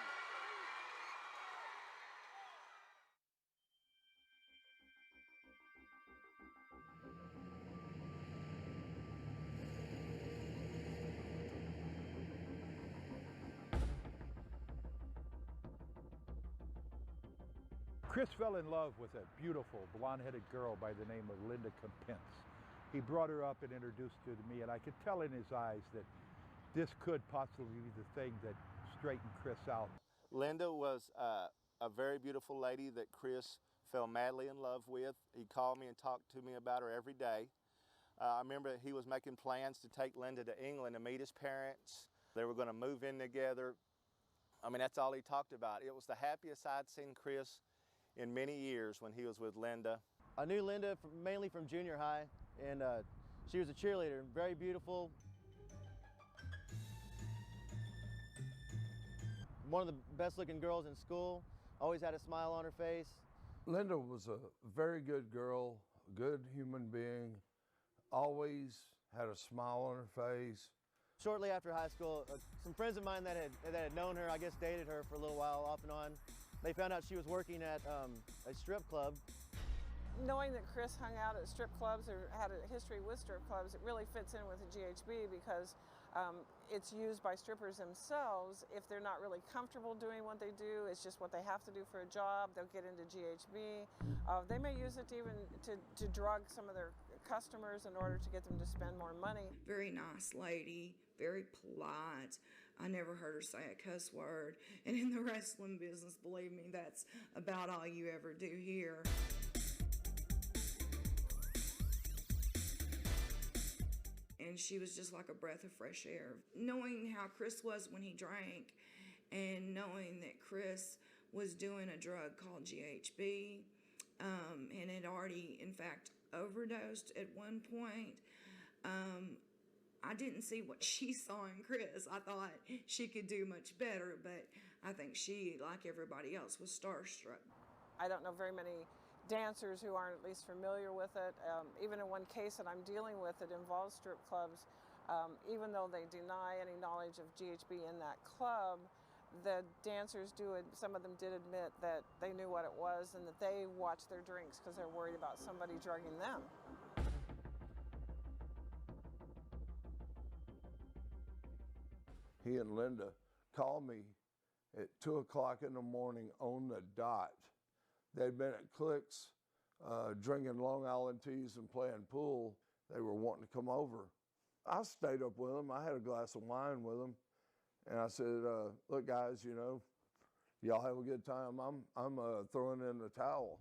Chris fell in love with a beautiful blonde-headed girl by the name of Linda Kempence. He brought her up and introduced her to me, and I could tell in his eyes that this could possibly be the thing that straightened Chris out. Linda was a very beautiful lady that Chris fell madly in love with. He called me and talked to me about her every day. I remember he was making plans to take Linda to England to meet his parents. They were going to move in together. I mean, that's all he talked about. It was the happiest I'd seen Chris in many years when he was with Linda. I knew Linda mainly from junior high, and she was a cheerleader, very beautiful. One of the best looking girls in school, always had a smile on her face. Linda was a very good girl, good human being, always had a smile on her face. Shortly after high school, some friends of mine that had known her, I guess dated her for a little while off and on, they found out she was working at a strip club. Knowing that Chris hung out at strip clubs or had a history with strip clubs, it really fits in with the GHB because it's used by strippers themselves. If they're not really comfortable doing what they do, it's just what they have to do for a job, they'll get into GHB. They may use it even to drug some of their customers in order to get them to spend more money. Very nice lady, very polite. I never heard her say a cuss word. And in the wrestling business, believe me, that's about all you ever do here. And she was just like a breath of fresh air. Knowing how Chris was when he drank, and knowing that Chris was doing a drug called GHB, and had already, in fact, overdosed at one point, I didn't see what she saw in Chris. I thought she could do much better, but I think she, like everybody else, was starstruck. I don't know very many dancers who aren't at least familiar with it. Even in one case that I'm dealing with, it involves strip clubs. Even though they deny any knowledge of GHB in that club, the dancers some of them did admit that they knew what it was and that they watched their drinks because they're worried about somebody drugging them. He and Linda called me at 2 o'clock in the morning on the dot. They'd been at Clicks drinking Long Island teas and playing pool. They were wanting to come over. I stayed up with them. I had a glass of wine with them. And I said, look, guys, you know, y'all have a good time. I'm throwing in the towel.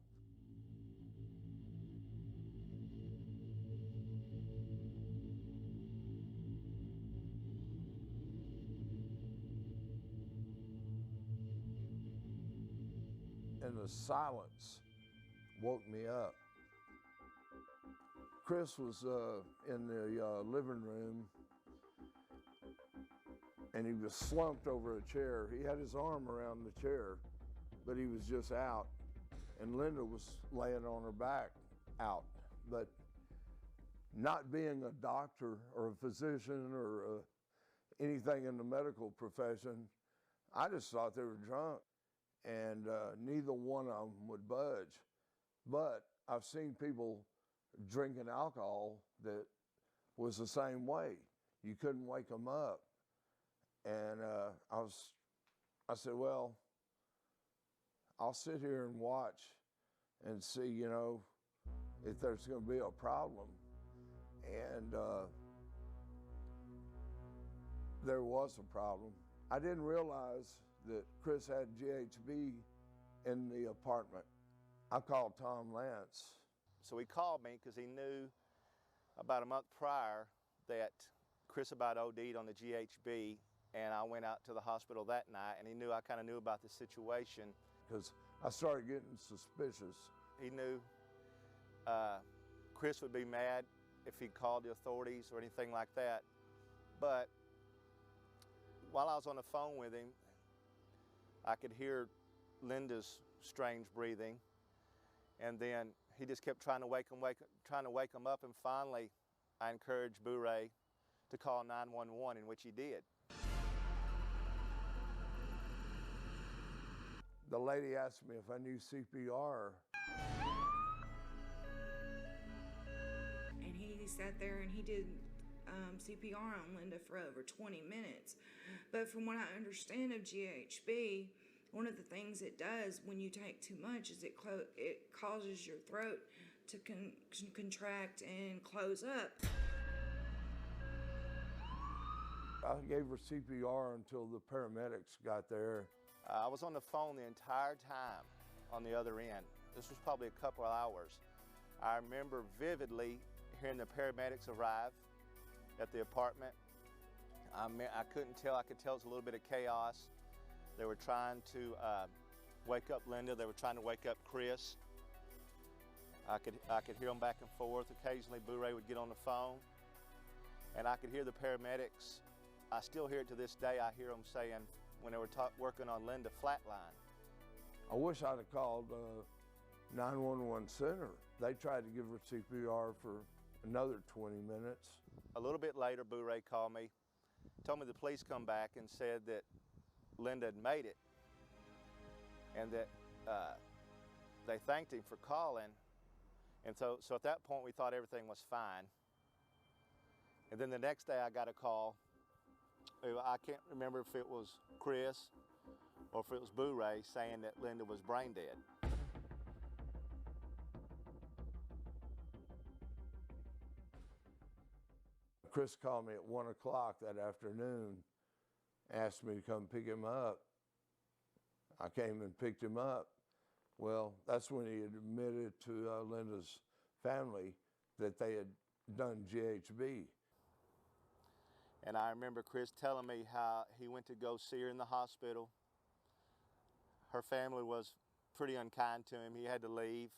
And the silence woke me up. Chris was in the living room, and he was slumped over a chair. He had his arm around the chair, but he was just out. And Linda was laying on her back, out. But not being a doctor or a physician or anything in the medical profession, I just thought they were drunk. And neither one of them would budge. But I've seen people drinking alcohol that was the same way. You couldn't wake them up. And I said, well, I'll sit here and watch and see, you know, if there's going to be a problem. And there was a problem. I didn't realize that Chris had GHB in the apartment. I called Tom Lance. So he called me because he knew about a month prior that Chris about OD'd on the GHB, and I went out to the hospital that night, and he knew I kind of knew about the situation. Because I started getting suspicious. He knew Chris would be mad if he called the authorities or anything like that. But while I was on the phone with him, I could hear Linda's strange breathing, and then he just kept trying to wake him up, and finally I encouraged Bure to call 911, in which he did. The lady asked me if I knew CPR. And he sat there and he did CPR on Linda for over 20 minutes. But from what I understand of GHB, one of the things it does when you take too much is it causes your throat to contract and close up. I gave her CPR until the paramedics got there. I was on the phone the entire time on the other end. This was probably a couple of hours. I remember vividly hearing the paramedics arrive at the apartment. I couldn't tell. I could tell it was a little bit of chaos. They were trying to wake up Linda. They were trying to wake up Chris. I could hear them back and forth. Occasionally, Bure would get on the phone, and I could hear the paramedics. I still hear it to this day. I hear them saying, when they were working on Linda, flatline. I wish I'd have called 911 center. They tried to give her CPR for another 20 minutes. A little bit later, Bure called me, told me the police come back and said that Linda had made it, and that they thanked him for calling. And so at that point, we thought everything was fine. And then the next day, I got a call. I can't remember if it was Chris or if it was Bure saying that Linda was brain dead. Chris called me at 1 o'clock that afternoon, asked me to come pick him up. I came and picked him up. Well, that's when he had admitted to Linda's family that they had done GHB. And I remember Chris telling me how he went to go see her in the hospital. Her family was pretty unkind to him. He had to leave.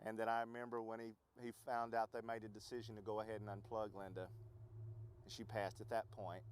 And then I remember when he found out they made a decision to go ahead and unplug Linda. She passed at that point.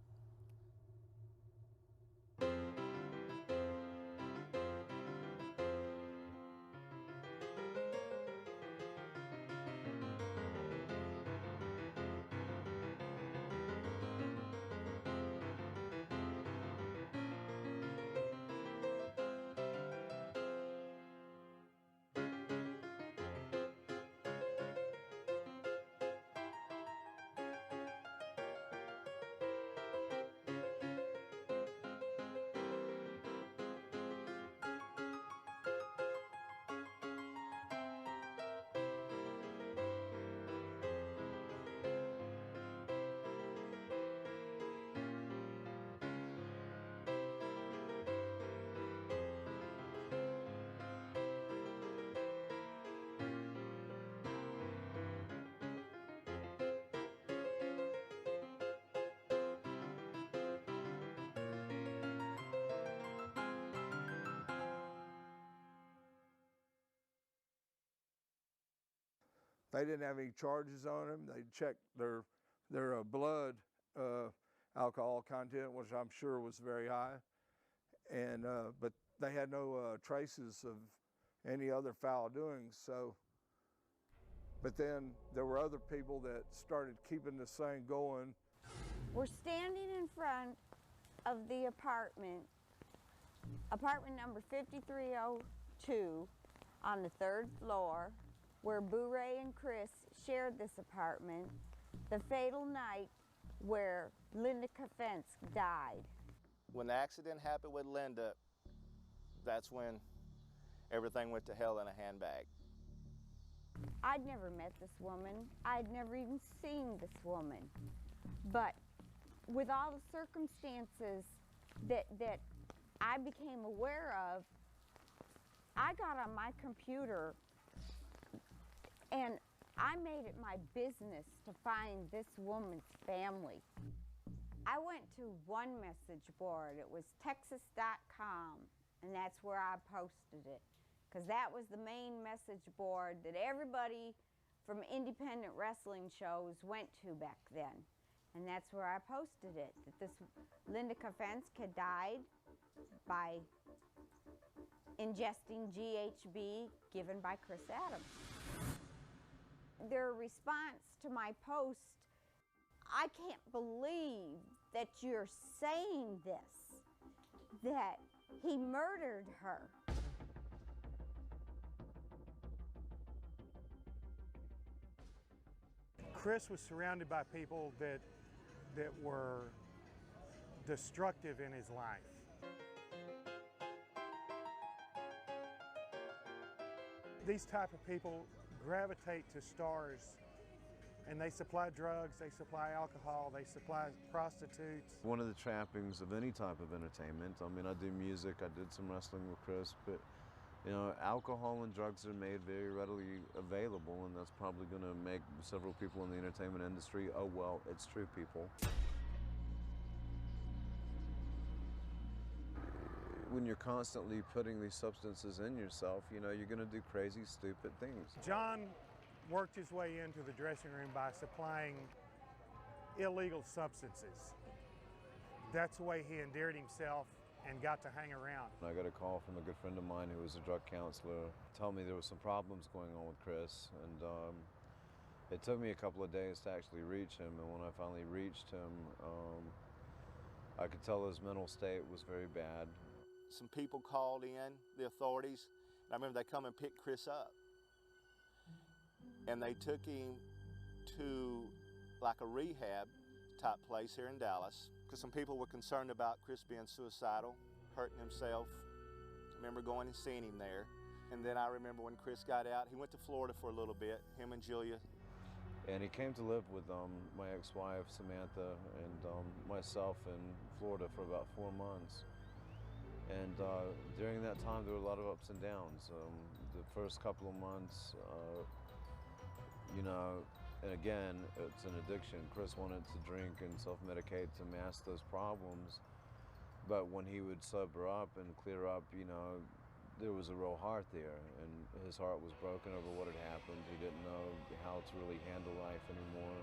They didn't have any charges on him. They checked their blood alcohol content, which I'm sure was very high, and but they had no traces of any other foul doings. So, but then there were other people that started keeping this thing going. We're standing in front of the apartment number 5302 on the 3rd floor, where Boo Ray and Chris shared this apartment the fatal night where Linda Kafensk died. When the accident happened with Linda, that's when everything went to hell in a handbag. I'd never met this woman. I'd never even seen this woman. But with all the circumstances that I became aware of, I got on my computer and I made it my business to find this woman's family. I went to one message board. It was texas.com, and that's where I posted it, because that was the main message board that everybody from independent wrestling shows went to back then. And that's where I posted it, that this Linda Kafensk had died by ingesting GHB given by Chris Adams. Their response to my post, I can't believe that you're saying this, that he murdered her. Chris was surrounded by people that were destructive in his life. These type of people gravitate to stars, and they supply drugs, they supply alcohol, they supply prostitutes. One of the trappings of any type of entertainment, I mean, I do music, I did some wrestling with Chris, but you know, alcohol and drugs are made very readily available, and that's probably going to make several people in the entertainment industry, oh well, it's true, people. When you're constantly putting these substances in yourself, you know, you're going to do crazy, stupid things. John worked his way into the dressing room by supplying illegal substances. That's the way he endeared himself and got to hang around. I got a call from a good friend of mine who was a drug counselor, telling me there were some problems going on with Chris, and it took me a couple of days to actually reach him, and when I finally reached him, I could tell his mental state was very bad. Some people called in, the authorities, and I remember they come and picked Chris up. And they took him to like a rehab type place here in Dallas, because some people were concerned about Chris being suicidal, hurting himself. I remember going and seeing him there. And then I remember when Chris got out, he went to Florida for a little bit, him and Julia. And he came to live with my ex-wife, Samantha, and myself in Florida for about 4 months. And during that time, there were a lot of ups and downs. The first couple of months, you know, and again, it's an addiction. Chris wanted to drink and self-medicate to mask those problems. But when he would sober up and clear up, you know, there was a real heart there. And his heart was broken over what had happened. He didn't know how to really handle life anymore.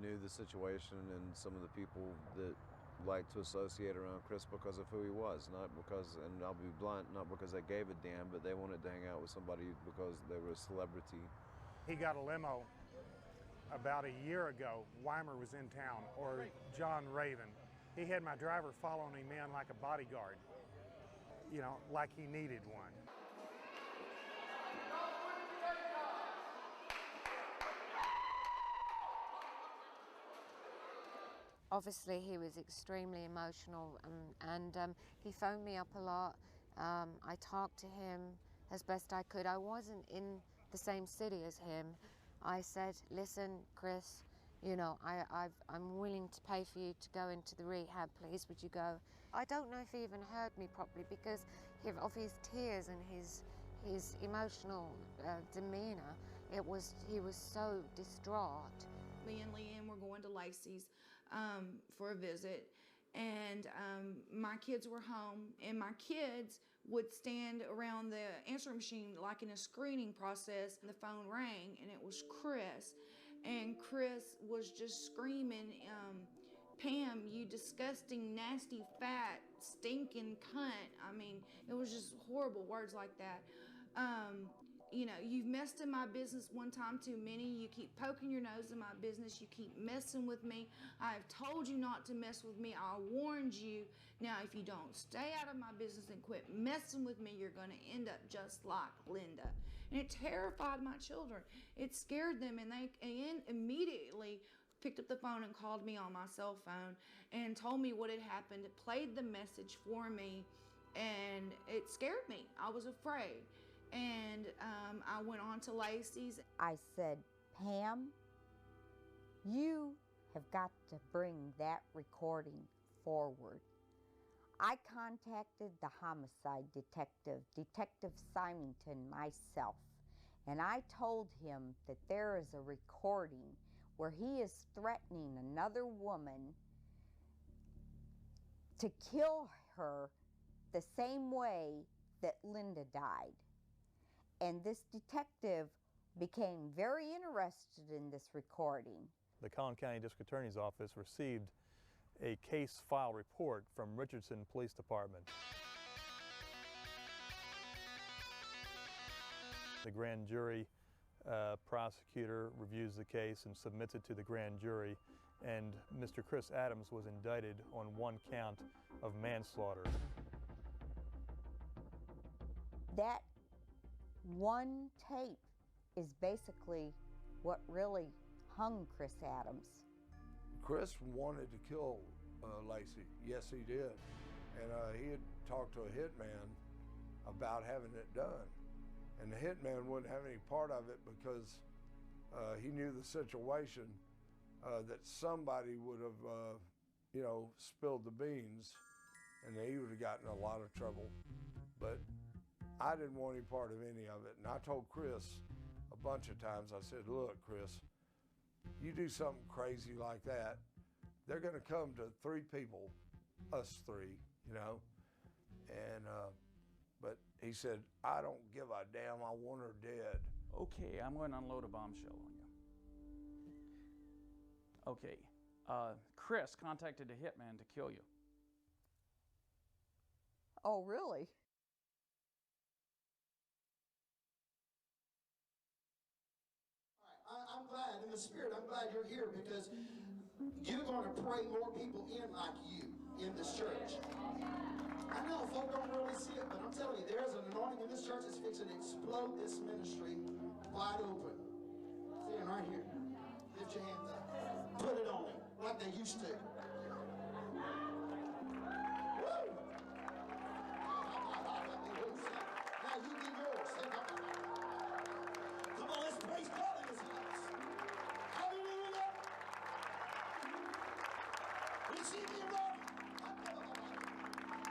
knew the situation and some of the people that liked to associate around Chris because of who he was, not because, and I'll be blunt, not because they gave a damn, but they wanted to hang out with somebody because they were a celebrity. He got a limo about a year ago. Weimer was in town, or John Raven. He had my driver following him in like a bodyguard, you know, like he needed one. Obviously, he was extremely emotional, and he phoned me up a lot. I talked to him as best I could. I wasn't in the same city as him. I said, listen, Chris, you know, I'm willing to pay for you to go into the rehab. Please, would you go? I don't know if he even heard me properly because of his tears and his emotional demeanor. He was so distraught. Me and Leanne were going to Lacey's for a visit, and my kids were home, and my kids would stand around the answering machine like in a screening process, and the phone rang, and it was Chris, and Chris was just screaming, Pam, you disgusting, nasty, fat, stinking cunt. I mean, it was just horrible words like that. You know, you've messed in my business one time too many. You keep poking your nose in my business. You keep messing with me. I've told you not to mess with me. I warned you. Now, if you don't stay out of my business and quit messing with me, you're going to end up just like Linda. And it terrified my children. It scared them, and they immediately picked up the phone and called me on my cell phone and told me what had happened. It played the message for me, and it scared me. I was afraid. And I went on to Lacey's. I said, Pam, you have got to bring that recording forward. I contacted the homicide detective, Detective Symington, myself, and I told him that there is a recording where he is threatening another woman to kill her the same way that Linda died. And this detective became very interested in this recording. The Collin County District Attorney's Office received a case file report from Richardson Police Department. The grand jury prosecutor reviews the case and submits it to the grand jury, and Mr. Chris Adams was indicted on 1 count of manslaughter. That one tape is basically what really hung Chris Adams. Chris wanted to kill Lacey. Yes, he did. And he had talked to a hitman about having it done. And the hitman wouldn't have any part of it because he knew the situation, that somebody would have, you know, spilled the beans, and he would have gotten in a lot of trouble. But I didn't want any part of any of it. And I told Chris a bunch of times, I said, look, Chris, you do something crazy like that, they're gonna come to 3 people, us 3, you know? And, but he said, I don't give a damn, I want her dead. Okay, I'm going to unload a bombshell on you. Okay, Chris contacted a hitman to kill you. Oh, really? I'm glad, in the spirit, I'm glad you're here because you're going to pray more people in like you in this church. I know folk don't really see it, but I'm telling you, there's an anointing in this church that's fixing to explode this ministry wide open. See him right here. Lift your hands up. Put it on him like they used to. Woo! Now you get yours. Come on, let's praise God in this house. Hallelujah. Receive me, Lord.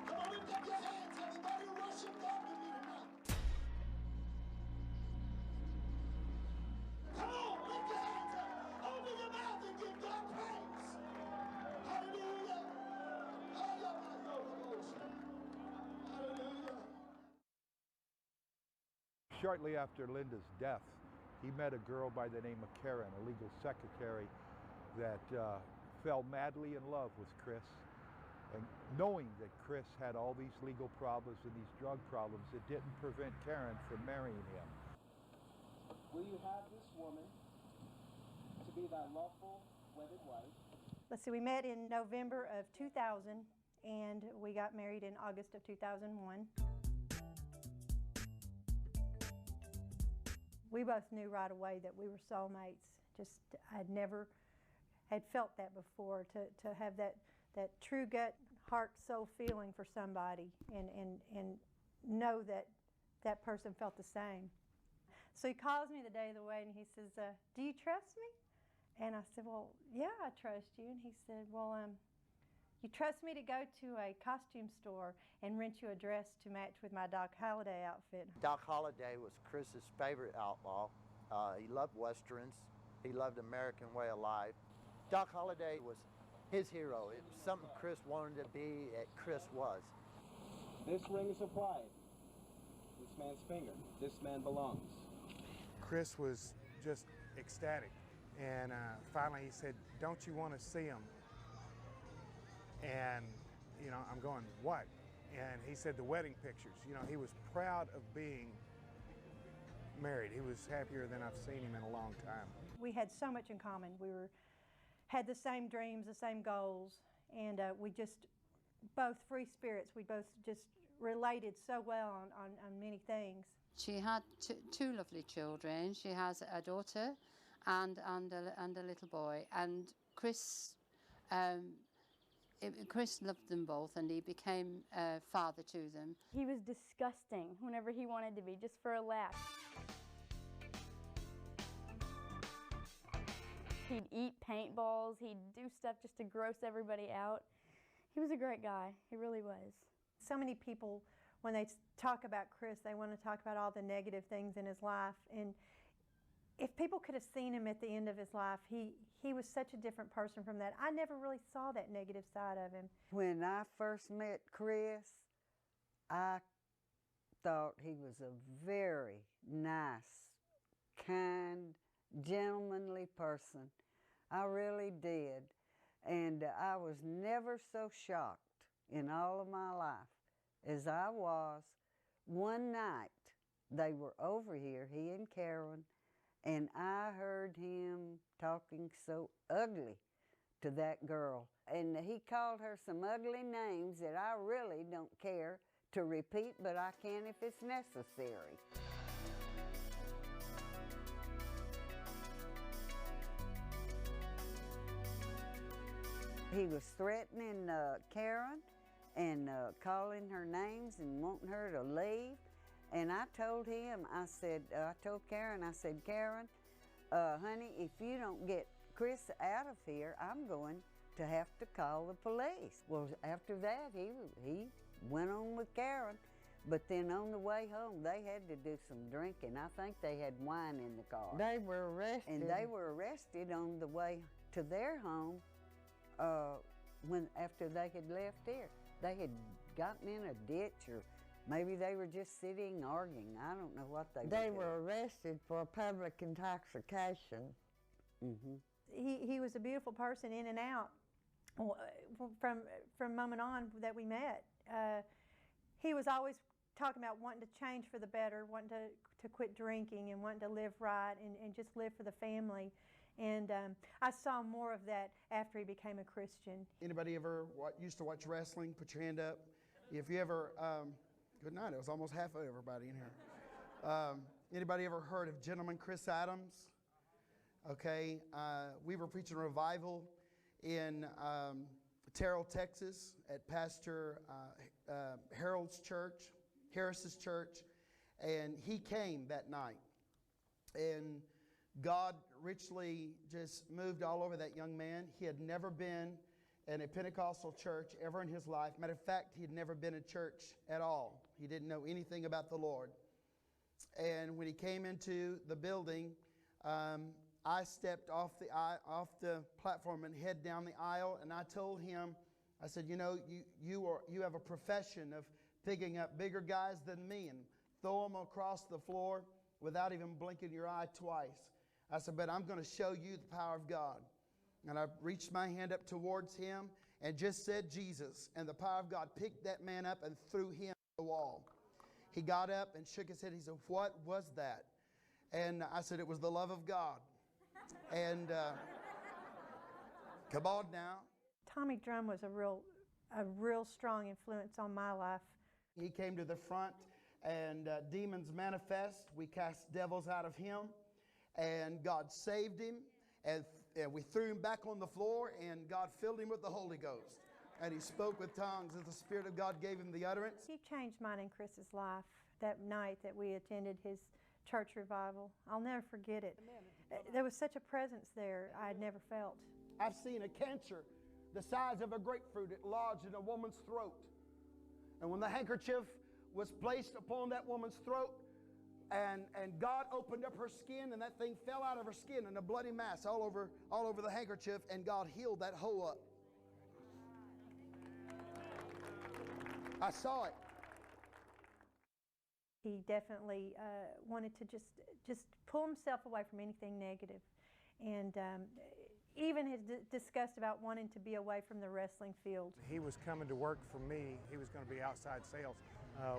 Come on, lift up your hands, everybody. Worship God with me tonight. Come on, lift your hands up. Open your mouth and give God praise. Hallelujah. Hallelujah. Shortly after Linda's death, he met a girl by the name of Karen, a legal secretary, that fell madly in love with Chris. And knowing that Chris had all these legal problems and these drug problems, it didn't prevent Karen from marrying him. Will you have this woman to be thy lawful wedded wife? Let's see, we met in November of 2000 and we got married in August of 2001. We both knew right away that we were soulmates. Just, I'd never had felt that before, to have that true gut, heart, soul feeling for somebody and know that that person felt the same. So he calls me the day of the wedding. He says, do you trust me? And I said, well, yeah, I trust you. And he said, well, you trust me to go to a costume store and rent you a dress to match with my Doc Holliday outfit. Doc Holliday was Chris's favorite outlaw. He loved Westerns. He loved American way of life. Doc Holliday was his hero. It was something Chris wanted to be that Chris was. This ring is applied. This man's finger. This man belongs. Chris was just ecstatic. And finally he said, don't you want to see him? And, you know, I'm going, what? And he said, the wedding pictures. You know, he was proud of being married. He was happier than I've seen him in a long time. We had so much in common. We had the same dreams, the same goals, and we just, both free spirits, we both just related so well on many things. She had two lovely children. She has a daughter and a little boy. And Chris loved them both, and he became a father to them. He was disgusting whenever he wanted to be, just for a laugh. He'd eat paintballs, he'd do stuff just to gross everybody out. He was a great guy, he really was. So many people, when they talk about Chris, they want to talk about all the negative things in his life. And if people could have seen him at the end of his life, he was such a different person from that. I never really saw that negative side of him. When I first met Chris, I thought he was a very nice, kind, gentlemanly person. I really did. And I was never so shocked in all of my life as I was one night. They were over here, he and Karen, and I heard him talking so ugly to that girl. And he called her some ugly names that I really don't care to repeat, but I can if it's necessary. He was threatening Karen and calling her names and wanting her to leave. And I told him, I told Karen, I said, Karen, honey, if you don't get Chris out of here, I'm going to have to call the police. Well, after that, he went on with Karen. But then on the way home, they had to do some drinking. I think they had wine in the car. They were arrested. And they were arrested on the way to their home after they had left here. They had gotten in a ditch, or maybe they were just sitting arguing. I don't know what they were doing. They were arrested for public intoxication. Mm-hmm. He was a beautiful person in and out from moment on that we met. He was always talking about wanting to change for the better, wanting to quit drinking and wanting to live right and just live for the family. And I saw more of that after he became a Christian. Anybody ever used to watch wrestling? Put your hand up. If you ever, good night, it was almost half of everybody in here. Anybody ever heard of Gentleman Chris Adams? Okay, we were preaching a revival in Terrell, Texas at Pastor Harold's church, Harris's church, and he came that night. And God richly just moved all over that young man. He had never been in a Pentecostal church ever in his life. Matter of fact, he had never been in church at all. He didn't know anything about the Lord. And when he came into the building, I stepped off the platform and head down the aisle, and I told him, I said, you know, you have a profession of picking up bigger guys than me and throw them across the floor without even blinking your eye twice. I said, but I'm going to show you the power of God. And I reached my hand up towards him and just said Jesus. And the power of God picked that man up and threw him at the wall. He got up and shook his head. He said, "What was that?" And I said, "It was the love of God." And come on now. Tommy Drum was a real strong influence on my life. He came to the front, and demons manifest. We cast devils out of him, and God saved him, and we threw him back on the floor, and God filled him with the Holy Ghost. And he spoke with tongues as the Spirit of God gave him the utterance. He changed mine and Chris's life that night that we attended his church revival. I'll never forget it. There was such a presence there I had never felt. I've seen a cancer the size of a grapefruit. It lodged in a woman's throat. And when the handkerchief was placed upon that woman's throat, and God opened up her skin, and that thing fell out of her skin in a bloody mass all over the handkerchief, and God healed that hole up. I saw it. He definitely wanted to just pull himself away from anything negative, and even had discussed about wanting to be away from the wrestling field. He was coming to work for me. He was going to be outside sales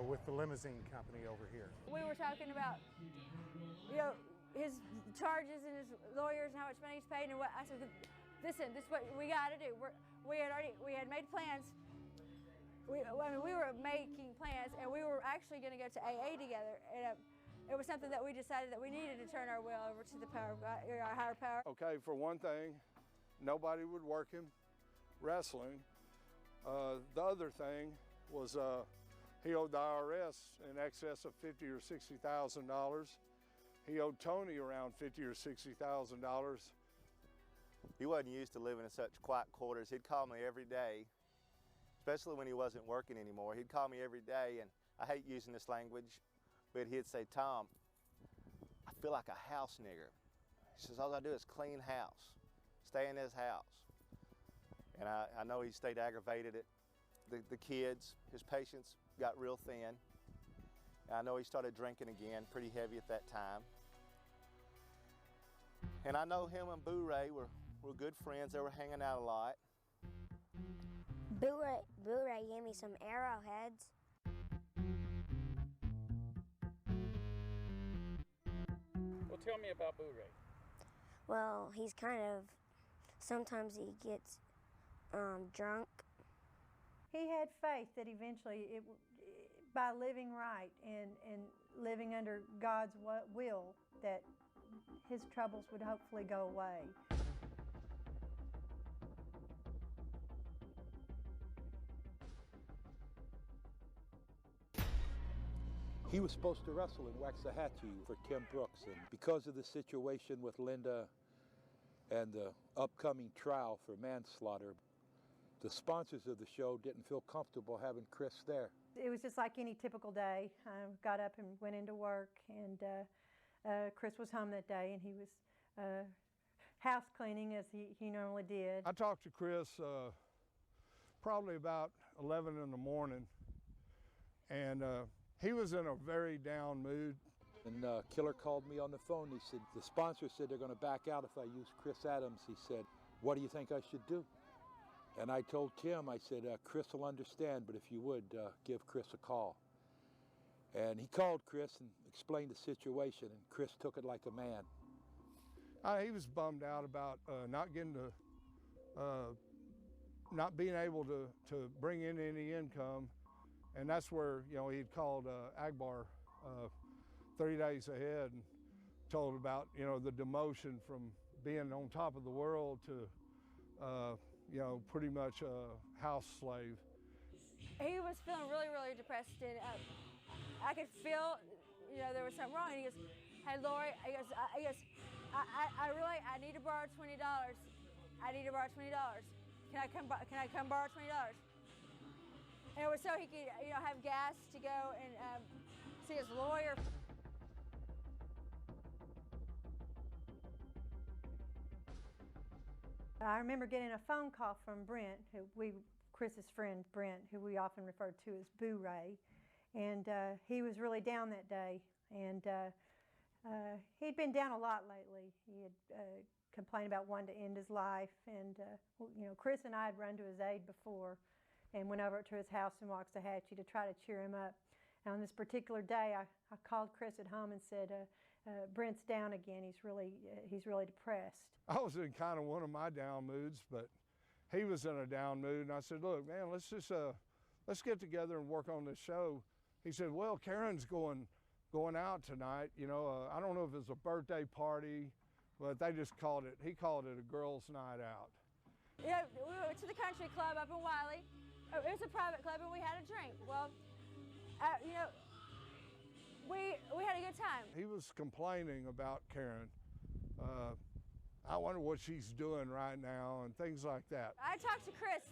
with the limousine company over here. We were talking about, his charges and his lawyers and how much money he's paid, and what I said, listen, this is what we got to do. We had made plans. We were making plans, and we were actually going to go to AA together. And it was something that we decided that we needed to turn our will over to the power of God, our higher power. Okay, for one thing, nobody would work him wrestling. The other thing was he owed the IRS in excess of $50,000 or $60,000. He owed Tony around $50,000 or $60,000. He wasn't used to living in such quiet quarters. He'd call me every day, especially when he wasn't working anymore. He'd call me every day, and I hate using this language, but he'd say, "Tom, I feel like a house nigger." He says, "All I do is clean house, stay in his house." And I know he stayed aggravated at the kids. His patience got real thin. And I know he started drinking again, pretty heavy at that time. And I know him and Boo Ray were good friends. They were hanging out a lot. Boo Ray gave me some arrowheads. Well, tell me about Boo Ray. Well, he's sometimes he gets drunk. He had faith that eventually, by living right and living under God's will, that his troubles would hopefully go away. He was supposed to wrestle in Waxahachie for Tim Brooks, and because of the situation with Linda and the upcoming trial for manslaughter, the sponsors of the show didn't feel comfortable having Chris there. It was just like any typical day. I got up and went into work, and Chris was home that day, and he was house cleaning as he normally did. I talked to Chris probably about 11 in the morning, and he was in a very down mood. And Killer called me on the phone. He said, the sponsor said they're going to back out if I use Chris Adams. He said, "What do you think I should do?" And I told Tim, I said, "Chris will understand, but if you would, give Chris a call." And he called Chris and explained the situation, and Chris took it like a man. He was bummed out about not getting not being able to bring in any income. And that's where, he'd called Agbar 3 days ahead and told about, the demotion from being on top of the world to, pretty much a house slave. He was feeling really, really depressed, and I could feel, there was something wrong. And he goes, "Hey, Lori," he goes, I need to borrow $20. I need to borrow $20. Can I come borrow $20? And it was so he could, have gas to go and see his lawyer. I remember getting a phone call from Brent, Chris's friend Brent, who we often referred to as Boo Ray, and he was really down that day, and he'd been down a lot lately. He had complain about wanting to end his life. And, you know, Chris and I had run to his aid before and went over to his house in Waxahachie to try to cheer him up. And on this particular day, I called Chris at home and said, Brent's down again. He's really depressed. I was in kind of one of my down moods, but he was in a down mood. And I said, look, man, let's get together and work on this show. He said, well, Karen's going out tonight. You know, I don't know if it's a birthday party, but he called it a girls' night out. Yeah, we went to the country club up in Wiley. It was a private club and we had a drink. Well, you know, we had a good time. He was complaining about Karen. I wonder what she's doing right now and things like that. I talked to Chris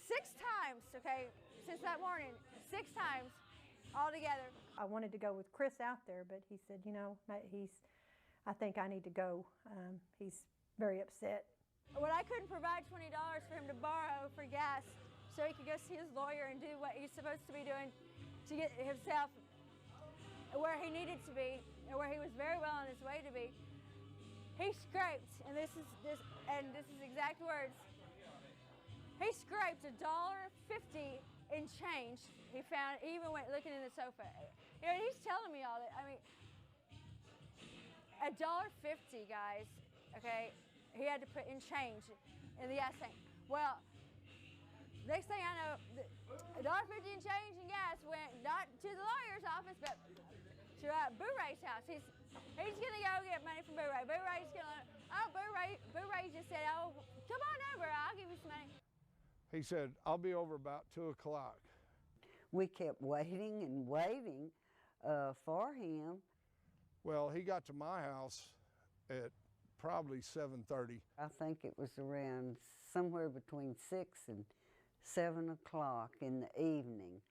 6 times, okay, since that morning, 6 times all together. I wanted to go with Chris out there, but he said, you know, I think I need to go. He's very upset. When I couldn't provide $20 for him to borrow for gas so he could go see his lawyer and do what he's supposed to be doing to get himself where he needed to be, and where he was very well on his way to be, he scraped, and this is exact words. He scraped $1.50 in change. He found, even went looking in the sofa. You know, he's telling me all that. I mean, $1.50, guys. Okay, he had to put in change in the gas tank. Well, next thing I know, $1.50 in change and gas went not to the lawyer's office, but to Boo Ray's house. He's gonna go get money from Boo Ray. Boo Ray's gonna, Boo Ray just said, oh, come on over, I'll give you some money. He said, I'll be over about 2 o'clock. We kept waiting and waiting for him. Well, he got to my house at probably 7:30. I think it was around somewhere between 6 and 7 o'clock in the evening.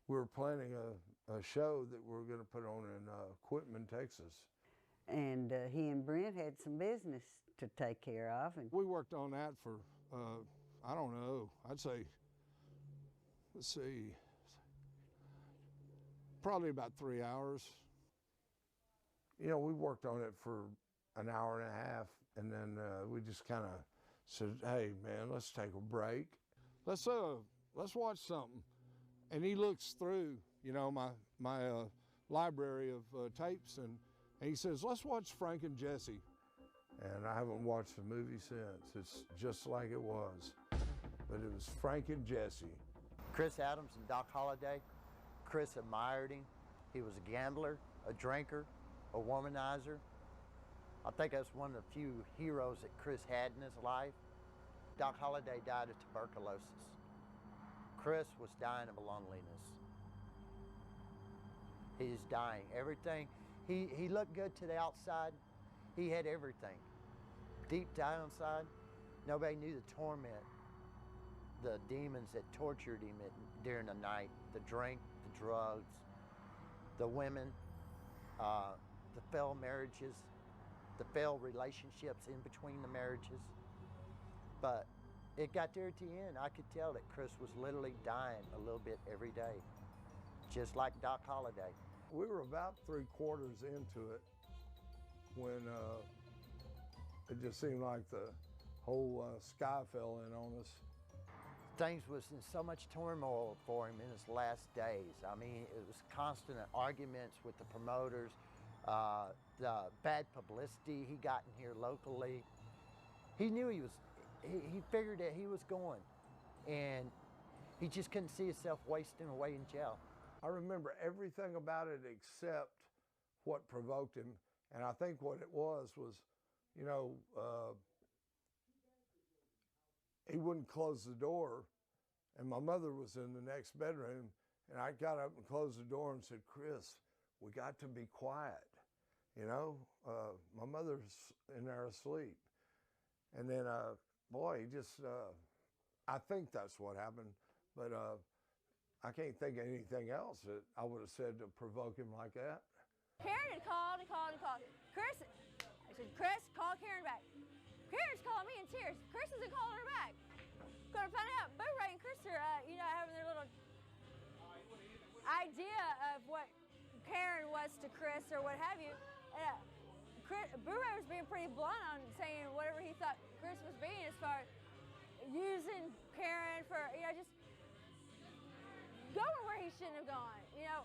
We were planning a show that we were going to put on in Quitman, Texas. And he and Brent had some business to take care of. And we worked on that for, I don't know, I'd say, let's see, probably about 3 hours. You know, we worked on it for an hour and a half, and then we just kind of said, hey, man, let's take a break. Let's watch something. And he looks through, you know, my library of tapes, and he says, let's watch Frank and Jesse. And I haven't watched the movie since. It's just like it was. But it was Frank and Jesse. Chris Adams and Doc Holliday. Chris admired him. He was a gambler, a drinker, a womanizer. I think that's one of the few heroes that Chris had in his life. Doc Holliday died of tuberculosis. Chris was dying of loneliness. He's dying. Everything. He looked good to the outside. He had everything. Deep down inside, nobody knew the torment, the demons that tortured him during the night, the drink, the drugs, the women, the failed marriages, the failed relationships in between the marriages. But it got there at the end. I could tell that Chris was literally dying a little bit every day, just like Doc Holliday. We were about 3/4 into it when it just seemed like the whole sky fell in on us. Things was in so much turmoil for him in his last days. I mean, it was constant arguments with the promoters, the bad publicity he got in here locally. He knew he figured that he was going, and he just couldn't see himself wasting away in jail. I remember everything about it except what provoked him, and I think what it was, you know, he wouldn't close the door, and my mother was in the next bedroom, and I got up and closed the door and said, Chris, we got to be quiet, you know? My mother's in there asleep. And then, boy, he just, I think that's what happened, but I can't think of anything else that I would have said to provoke him like that. Karen had called and called and called. Chris, I said, Chris, call Karen back. Karen's calling me in tears. Chris isn't calling her back. Gonna find out. Boo Ray and Chris are, you know, having their little idea of what Karen was to Chris or what have you. Boo-Ray was being pretty blunt on saying whatever he thought Chris was being as far as using Karen for, you know, just going where he shouldn't have gone, you know.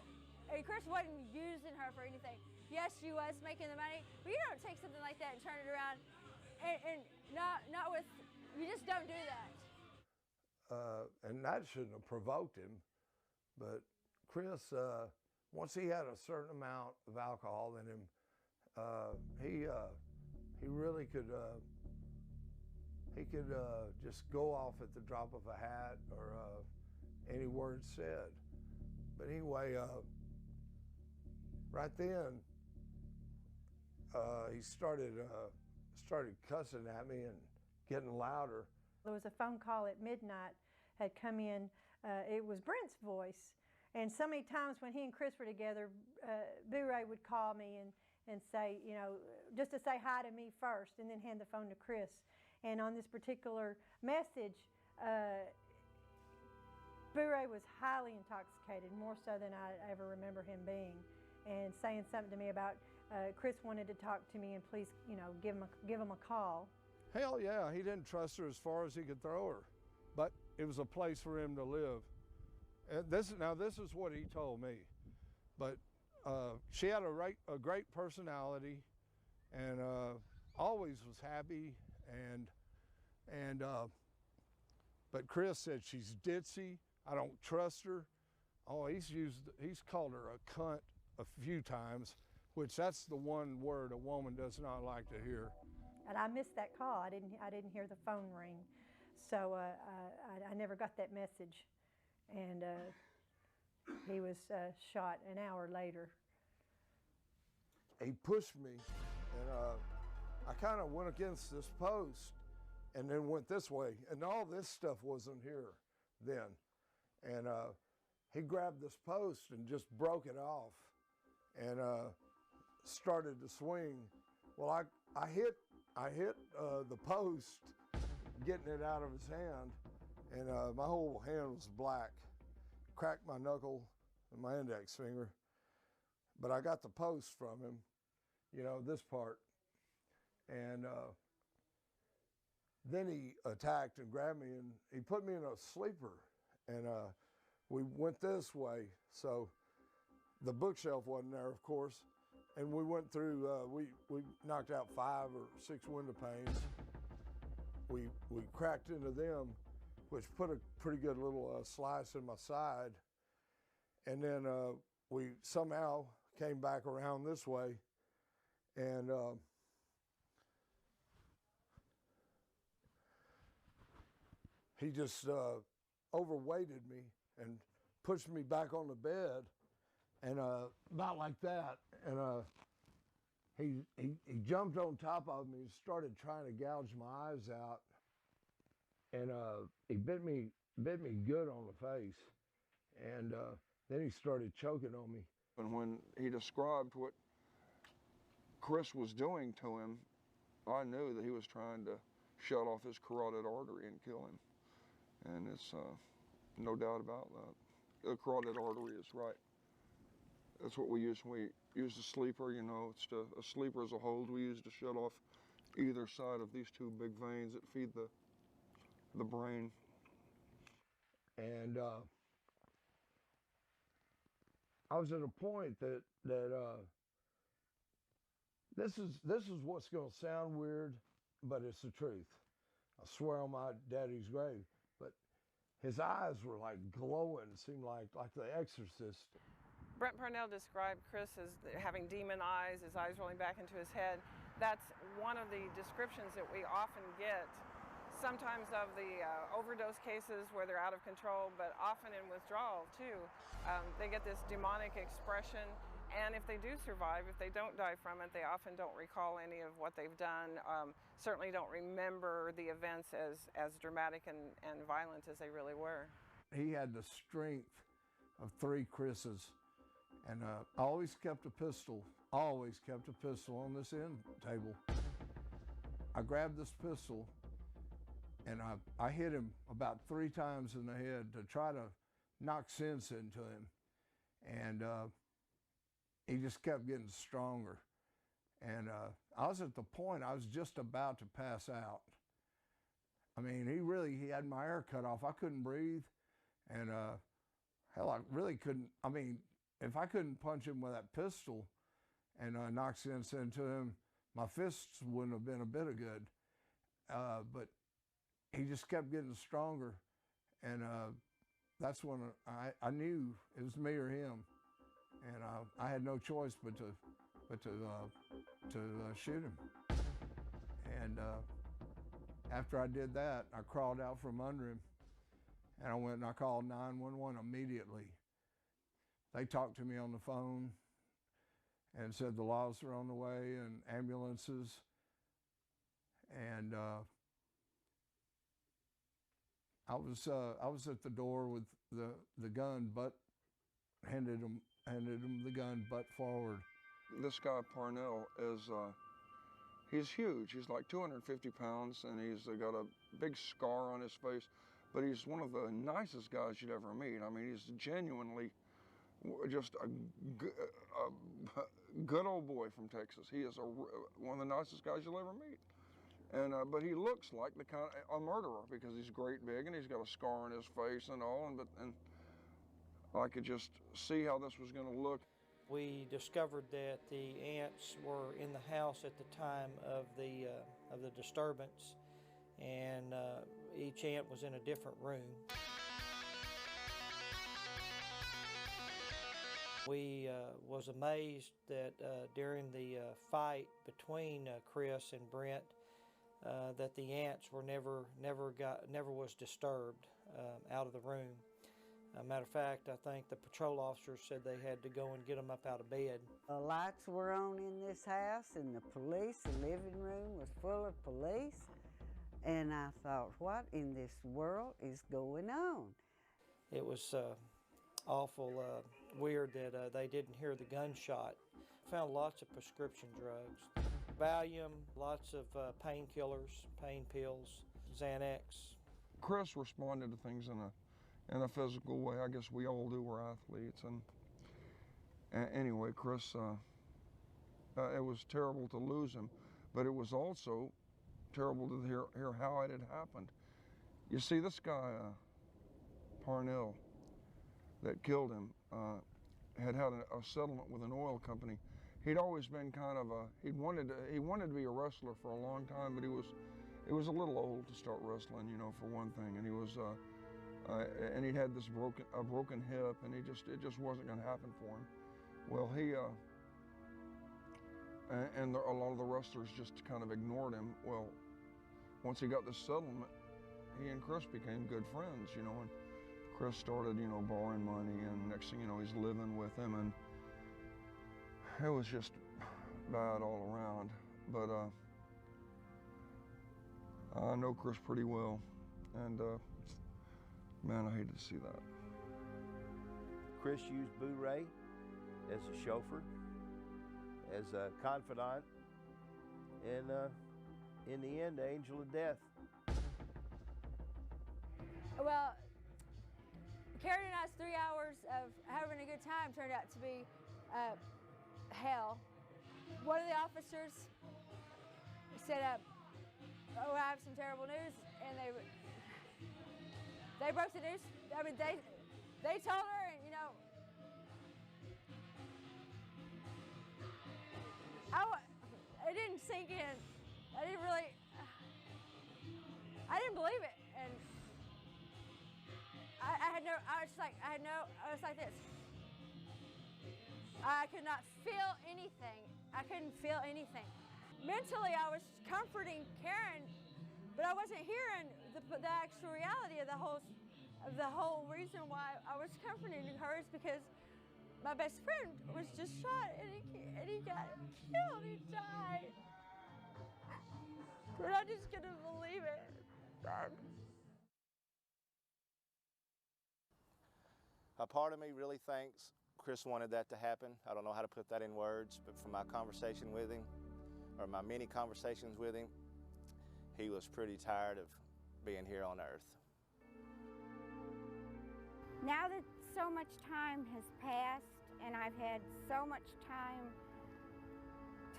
And Chris wasn't using her for anything. Yes, she was making the money, but you don't take something like that and turn it around and not with, you just don't do that. And that shouldn't have provoked him, but Chris, once he had a certain amount of alcohol in him, he really could just go off at the drop of a hat or any word said. But anyway, right then he started cussing at me and getting louder. There was a phone call at midnight had come in. It was Brent's voice. And so many times when he and Chris were together, Boo-Ray would call me and say, you know, just to say hi to me first and then hand the phone to Chris. And on this particular message, Boo-Ray was highly intoxicated, more so than I ever remember him being, and saying something to me about Chris wanted to talk to me and please, you know, give him a call. Hell yeah, he didn't trust her as far as he could throw her, but it was a place for him to live. And this is what he told me, but she had a great personality, and always was happy, but Chris said she's ditzy. I don't trust her. Oh, he's called her a cunt a few times, which that's the one word a woman does not like to hear. And I missed that call. I didn't hear the phone ring, so I never got that message. And he was shot an hour later. He pushed me, and I kind of went against this post and then went this way. And all this stuff wasn't here then. And he grabbed this post and just broke it off and started to swing. Well, I hit the post, getting it out of his hand, and my whole hand was black. Cracked my knuckle and my index finger, but I got the post from him, you know, this part. And then he attacked and grabbed me, and he put me in a sleeper, and we went this way. So the bookshelf wasn't there, of course, and we went through, we knocked out 5 or 6 window panes. We cracked into them, which put a pretty good little slice in my side. And then we somehow came back around this way, and he just overweighted me and pushed me back on the bed, and about like that. And he jumped on top of me and started trying to gouge my eyes out. And he bit me good on the face, and then he started choking on me. And when he described what Chris was doing to him, I knew that he was trying to shut off his carotid artery and kill him. And it's no doubt about that. The carotid artery is right. That's what we use when we use the sleeper, you know. It's a sleeper is a hold we use to shut off either side of these 2 big veins that feed the brain. And I was at a point that this is what's going to sound weird, but it's the truth. I swear on my daddy's grave. But his eyes were like glowing, seemed like The Exorcist. Brent Parnell described Chris as having demon eyes, his eyes rolling back into his head. That's one of the descriptions that we often get, sometimes of the overdose cases where they're out of control, but often in withdrawal too. They get this demonic expression, and if they do survive, if they don't die from it, they often don't recall any of what they've done, certainly don't remember the events as dramatic and violent as they really were. He had the strength of 3 Chris's. And I always kept a pistol on this end table. I grabbed this pistol and I hit him about 3 times in the head to try to knock sense into him. And he just kept getting stronger. And I was at the point, I was just about to pass out. I mean, he had my air cut off. I couldn't breathe. And hell, I really couldn't, I mean, if I couldn't punch him with that pistol and knock sense into him, my fists wouldn't have been a bit of good. But he just kept getting stronger. And that's when I knew it was me or him. And I had no choice but to shoot him. And after I did that, I crawled out from under him, and I went and I called 911 immediately. They talked to me on the phone and said the laws are on the way and ambulances. And I was at the door with the gun, but handed him the gun butt forward. This guy Parnell is, he's huge. He's like 250 pounds, and he's got a big scar on his face, but he's one of the nicest guys you'd ever meet. I mean, he's genuinely just a good old boy from Texas. He is one of the nicest guys you'll ever meet. And but he looks like the kind of a murderer because he's great big and he's got a scar on his face and all. And I could just see how this was going to look. We discovered that the ants were in the house at the time of the disturbance, and each ant was in a different room. We was amazed that during the fight between Chris and Brent, that the ants were never was disturbed out of the room. Matter of fact, I think the patrol officers said they had to go and get them up out of bed. The lights were on in this house, and the living room was full of police. And I thought, what in this world is going on? It was awful weird that they didn't hear the gunshot. Found lots of prescription drugs, Valium, lots of painkillers, pain pills, Xanax. Chris responded to things in a physical way. I guess we all do. We're athletes, and anyway, Chris. It was terrible to lose him, but it was also terrible to hear how it had happened. You see, this guy Parnell that killed him had a settlement with an oil company. He'd always been kind of he wanted to be a wrestler for a long time, but he was a little old to start wrestling, you know, for one thing, and he was and he'd had this broken hip, and it just wasn't going to happen for him. Well, he and a lot of the wrestlers just kind of ignored him. Well, once he got this settlement, he and Chris became good friends, you know, and Chris started, you know, borrowing money, and next thing you know, he's living with him, and it was just bad all around. But I know Chris pretty well, and man, I hated to see that. Chris used Boo Ray as a chauffeur, as a confidant, and in the end, angel of death. Well, Karen and I's 3 hours of having a good time turned out to be hell. One of the officers said, "Oh, I have some terrible news," and they broke the news. I mean, they told her, and you know, it didn't sink in. I didn't believe it, and I was like this. I could not feel anything. I couldn't feel anything. Mentally, I was comforting Karen, but I wasn't hearing the actual reality of the whole reason why I was comforting her is because my best friend was just shot and he got killed. He died. But I just couldn't believe it. A part of me really thinks Chris wanted that to happen. I don't know how to put that in words, but from my conversation with him, or my many conversations with him, he was pretty tired of being here on earth. Now that so much time has passed and I've had so much time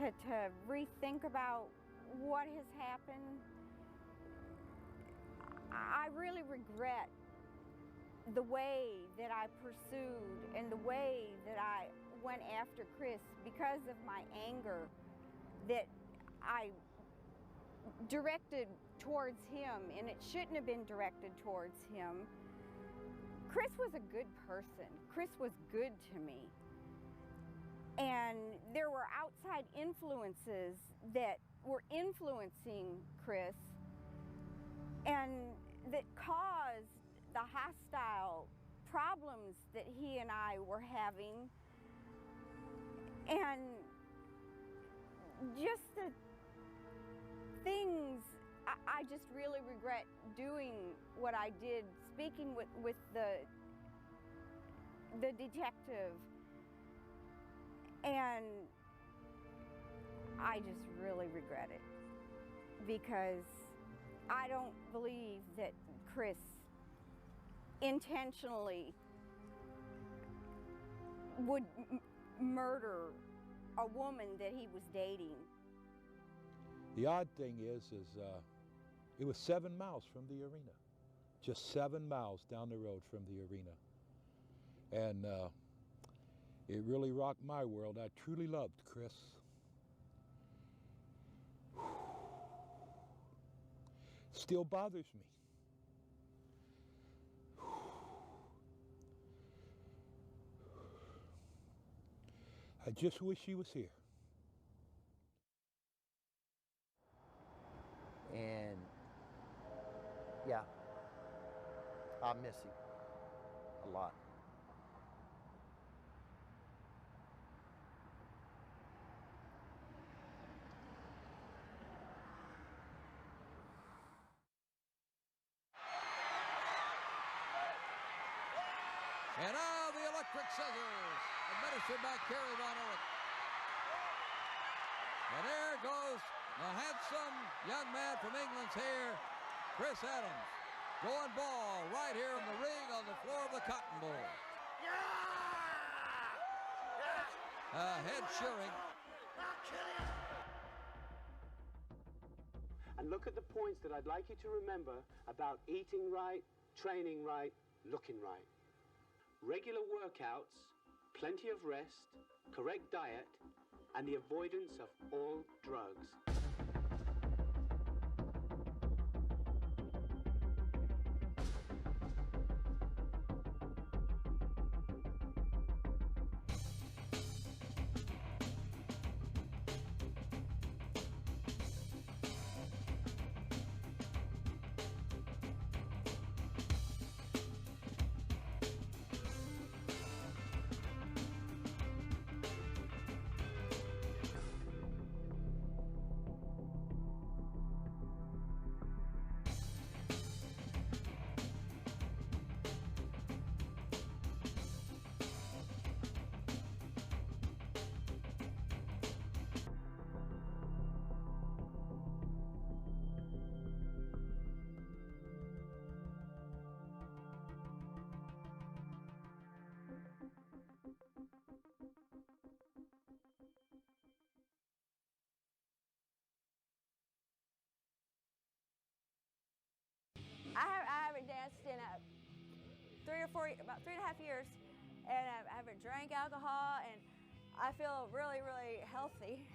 to rethink about what has happened. I really regret the way that I pursued and the way that I went after Chris because of my anger that I directed towards him, and it shouldn't have been directed towards him. Chris was a good person. Chris was good to me. And there were outside influences that were influencing Chris and that caused the hostile problems that he and I were having. And just the things, I just really regret doing what I did, speaking with the detective. And I just really regret it because I don't believe that Chris intentionally would murder a woman that he was dating. The odd thing is it was 7 miles from the arena, just 7 miles down the road from the arena. And it really rocked my world. I truly loved Chris. Still bothers me. I just wish he was here. And yeah, I miss him a lot. And now the electric scissors, administered by Kerry Von Erich. And there goes the handsome young man from England's here, Chris Adams, going ball right here in the ring on the floor of the Cotton Bowl. Head shearing. And look at the points that I'd like you to remember about eating right, training right, looking right. Regular workouts, plenty of rest, correct diet, and the avoidance of all drugs. I haven't danced in about 3.5 years, and I haven't drank alcohol, and I feel really, really healthy.